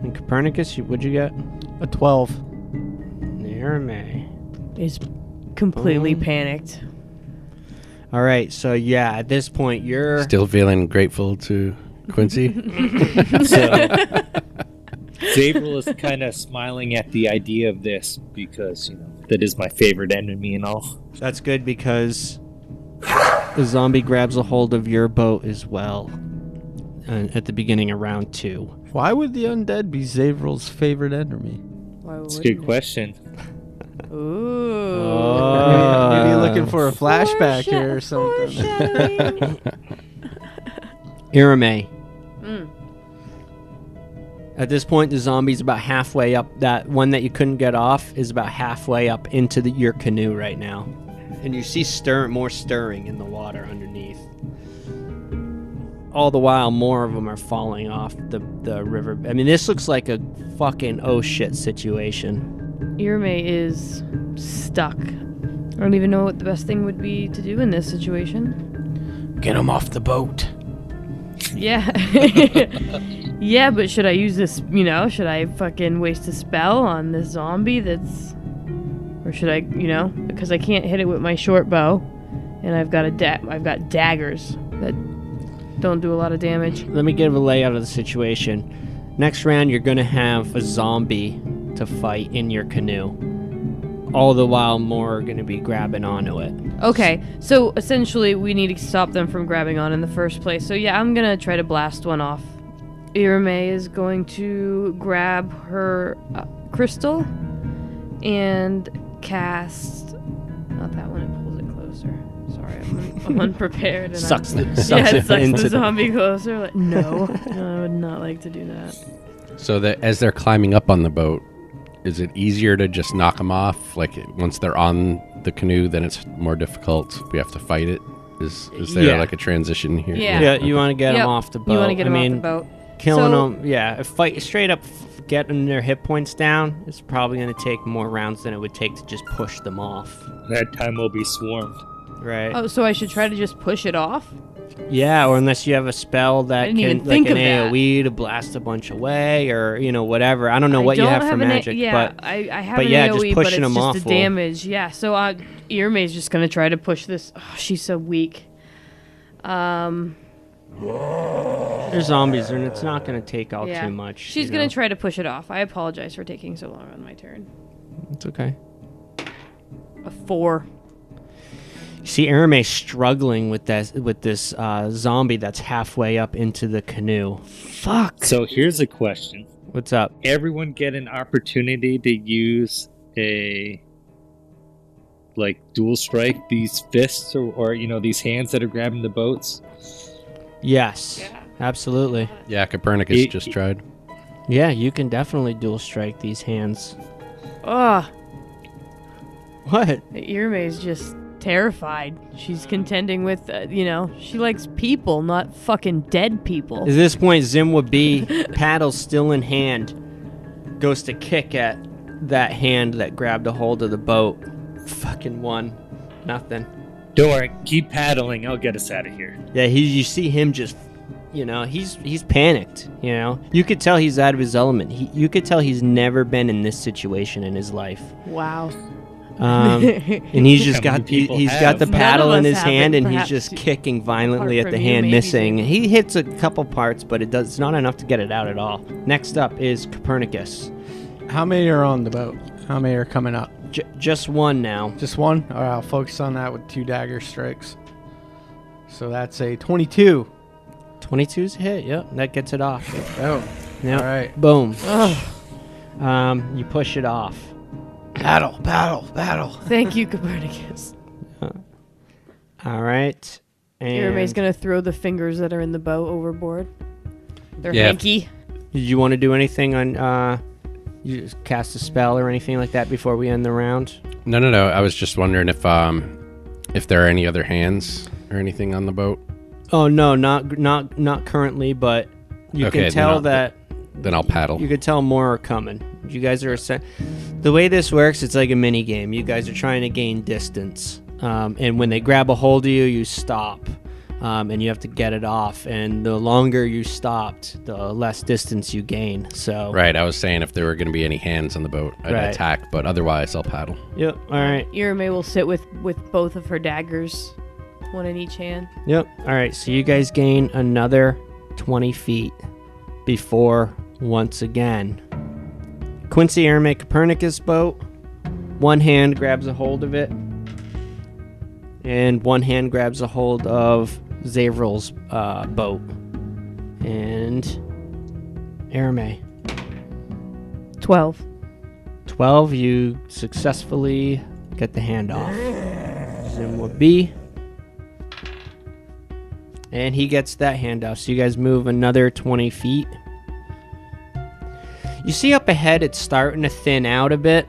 Speaker 1: And Copernicus, what'd you get?
Speaker 2: A 12.
Speaker 1: Irame.
Speaker 4: Is completely
Speaker 1: Boom.
Speaker 4: panicked.
Speaker 1: All right, so at this point, you're...
Speaker 3: Still feeling grateful to Quincy.
Speaker 5: Zavril is kind of smiling at the idea of this because, that is my favorite enemy and all.
Speaker 1: That's good because the zombie grabs a hold of your boat as well at the beginning of round 2.
Speaker 2: Why would the undead be Zavril's favorite enemy?
Speaker 4: Why
Speaker 5: It's a good
Speaker 4: wouldn't
Speaker 5: question.
Speaker 4: it? Ooh.
Speaker 1: Oh.
Speaker 2: Maybe you're looking for a flashback here or something.
Speaker 4: Foreshadowing.
Speaker 1: Irame.
Speaker 4: Mm.
Speaker 1: At this point, the zombie's about halfway up. That one that you couldn't get off is about halfway up into your canoe right now. And you see more stirring in the water underneath. All the while, more of them are falling off the river. I mean, this looks like a fucking oh shit situation.
Speaker 4: Irame is stuck. I don't even know what the best thing would be to do in this situation.
Speaker 2: Get him off the boat.
Speaker 4: Yeah. Yeah, but should I use this, should I fucking waste a spell on this zombie or should I, because I can't hit it with my short bow and I've got I've got daggers that don't do a lot of damage.
Speaker 1: Let me give a layout of the situation. Next round, you're going to have a zombie to fight in your canoe. All the while, more are going to be grabbing onto it.
Speaker 4: Okay, so essentially we need to stop them from grabbing on in the first place. So yeah, I'm going to try to blast one off. Irame is going to grab her crystal and cast... Not that one, it pulls it closer. Sorry, I'm unprepared. And
Speaker 1: Sucks
Speaker 4: it sucks the zombie closer. Like, no, I would not like to do that.
Speaker 3: So that as they're climbing up on the boat, is it easier to just knock them off? Like once they're on the canoe, then it's more difficult. We have to fight it. Is there like a transition here?
Speaker 4: Yeah.
Speaker 1: Yeah, you want to get them
Speaker 4: Yep.
Speaker 1: off the boat.
Speaker 4: You want to get them off the boat.
Speaker 1: Killing
Speaker 4: So-
Speaker 1: them, fight straight up, getting their hit points down is probably going to take more rounds than it would take to just push them off.
Speaker 5: That time will be swarmed.
Speaker 1: Right?
Speaker 4: Oh, so I should try to just push it off?
Speaker 1: Yeah, or unless you have a spell that
Speaker 4: didn't
Speaker 1: can,
Speaker 4: even
Speaker 1: like
Speaker 4: think
Speaker 1: an
Speaker 4: of that.
Speaker 1: AoE to blast a bunch away, or whatever. I don't know what you
Speaker 4: don't
Speaker 1: have for
Speaker 4: an
Speaker 1: magic, but
Speaker 4: I have
Speaker 1: but
Speaker 4: an
Speaker 1: yeah,
Speaker 4: AoE,
Speaker 1: just
Speaker 4: but
Speaker 1: pushing
Speaker 4: it's
Speaker 1: them
Speaker 4: just
Speaker 1: off
Speaker 4: the
Speaker 1: will-
Speaker 4: damage. Yeah, so Irma's just gonna try to push this. Oh, she's so weak.
Speaker 1: they're zombies, and it's not going to take all
Speaker 4: Yeah.
Speaker 1: too much.
Speaker 4: She's
Speaker 1: you
Speaker 4: gonna
Speaker 1: know?
Speaker 4: try to push it off. I apologize for taking so long on my turn.
Speaker 1: It's okay.
Speaker 4: A 4.
Speaker 1: You see Irame struggling with this zombie that's halfway up into the canoe. Fuck.
Speaker 5: So here's a question.
Speaker 1: What's up?
Speaker 5: Everyone get an opportunity to use a dual strike these fists or these hands that are grabbing the boats?
Speaker 1: Yes. Absolutely.
Speaker 3: Yeah, Copernicus
Speaker 5: He-
Speaker 3: just tried.
Speaker 1: Yeah, you can definitely dual strike these hands.
Speaker 4: Ugh.
Speaker 1: What?
Speaker 4: Irma's just terrified. She's contending with, she likes people, not fucking dead people.
Speaker 1: At this point, Zimwabi, paddle still in hand, goes to kick at that hand that grabbed a hold of the boat. Fucking won. Nothing.
Speaker 5: Don't worry, keep paddling. I'll get us out of here.
Speaker 1: Yeah, you see him just You know, he's panicked. You know, you could tell he's out of his element. You could tell he's never been in this situation in his life.
Speaker 4: Wow.
Speaker 1: And he's just
Speaker 5: How
Speaker 1: got
Speaker 5: many people
Speaker 1: he's
Speaker 5: have?
Speaker 1: got the
Speaker 4: None
Speaker 1: paddle
Speaker 4: of
Speaker 1: in
Speaker 4: us
Speaker 1: his
Speaker 4: have
Speaker 1: hand,
Speaker 4: it,
Speaker 1: and he's
Speaker 4: perhaps
Speaker 1: just kicking violently
Speaker 4: apart
Speaker 1: at the
Speaker 4: from you,
Speaker 1: hand,
Speaker 4: maybe,
Speaker 1: missing.
Speaker 4: Zane.
Speaker 1: He hits a couple parts, but it's not enough to get it out at all. Next up is Copernicus.
Speaker 2: How many are on the boat? How many are coming up?
Speaker 1: Just one now.
Speaker 2: Just one? All right, I'll focus on that with 2 dagger strikes. So that's a 22.
Speaker 1: 22's a hit. Yep, that gets it off.
Speaker 2: Oh,
Speaker 1: Yep.
Speaker 2: all right.
Speaker 1: Boom. You push it off.
Speaker 2: Battle, battle, battle.
Speaker 4: Thank you, Copernicus.
Speaker 1: All right.
Speaker 4: Everybody's
Speaker 1: And
Speaker 4: gonna throw the fingers that are in the bow overboard. They're
Speaker 3: Yeah.
Speaker 4: hanky.
Speaker 1: did you want to do anything on? You just cast a spell or anything like that before we end the round?
Speaker 3: No. I was just wondering if there are any other hands or anything on the boat.
Speaker 1: Oh no, not currently, but you
Speaker 3: Okay,
Speaker 1: can tell that.
Speaker 3: Then I'll paddle.
Speaker 1: You could tell more are coming. You guys are the way this works. It's like a mini game. You guys are trying to gain distance, and when they grab a hold of you, you stop, and you have to get it off. And the longer you stopped, the less distance you gain. So
Speaker 3: Right, I was saying if there were going to be any hands on the boat, I'd
Speaker 1: Right.
Speaker 3: attack, but otherwise I'll paddle.
Speaker 1: Yep. All right.
Speaker 4: Irame will sit with both of her daggers, one in each hand.
Speaker 1: Yep. All right. So you guys gain another 20 feet before once again. Quincy Airmate Copernicus boat. One hand grabs a hold of it, and one hand grabs a hold of Zavril's boat. And Airmate.
Speaker 4: 12.
Speaker 1: 12, you successfully get the handoff. Zimwabi. And he gets that handoff. So you guys move another 20 feet. You see up ahead it's starting to thin out a bit.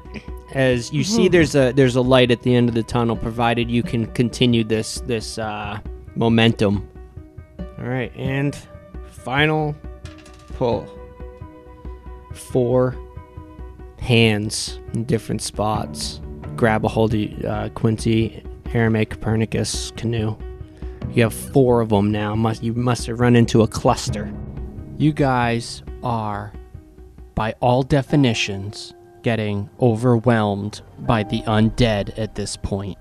Speaker 1: As you see there's a light at the end of the tunnel, provided you can continue this momentum. Alright, and final pull. 4 hands in different spots grab a hold of Quincy Airmate Copernicus canoe. You have 4 of them now. You must have run into a cluster. You guys are, by all definitions, getting overwhelmed by the undead at this point.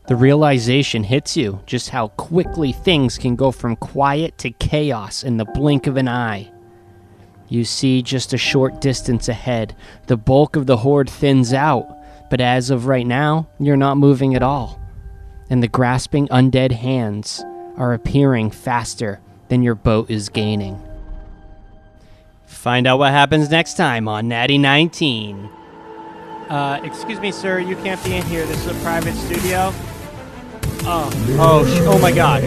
Speaker 1: The realization hits you just how quickly things can go from quiet to chaos in the blink of an eye. You see just a short distance ahead, the bulk of the horde thins out, but as of right now, you're not moving at all. And the grasping undead hands are appearing faster than your boat is gaining. Find out what happens next time on Natty 19. Excuse me, sir, you can't be in here. This is a private studio. Oh my God.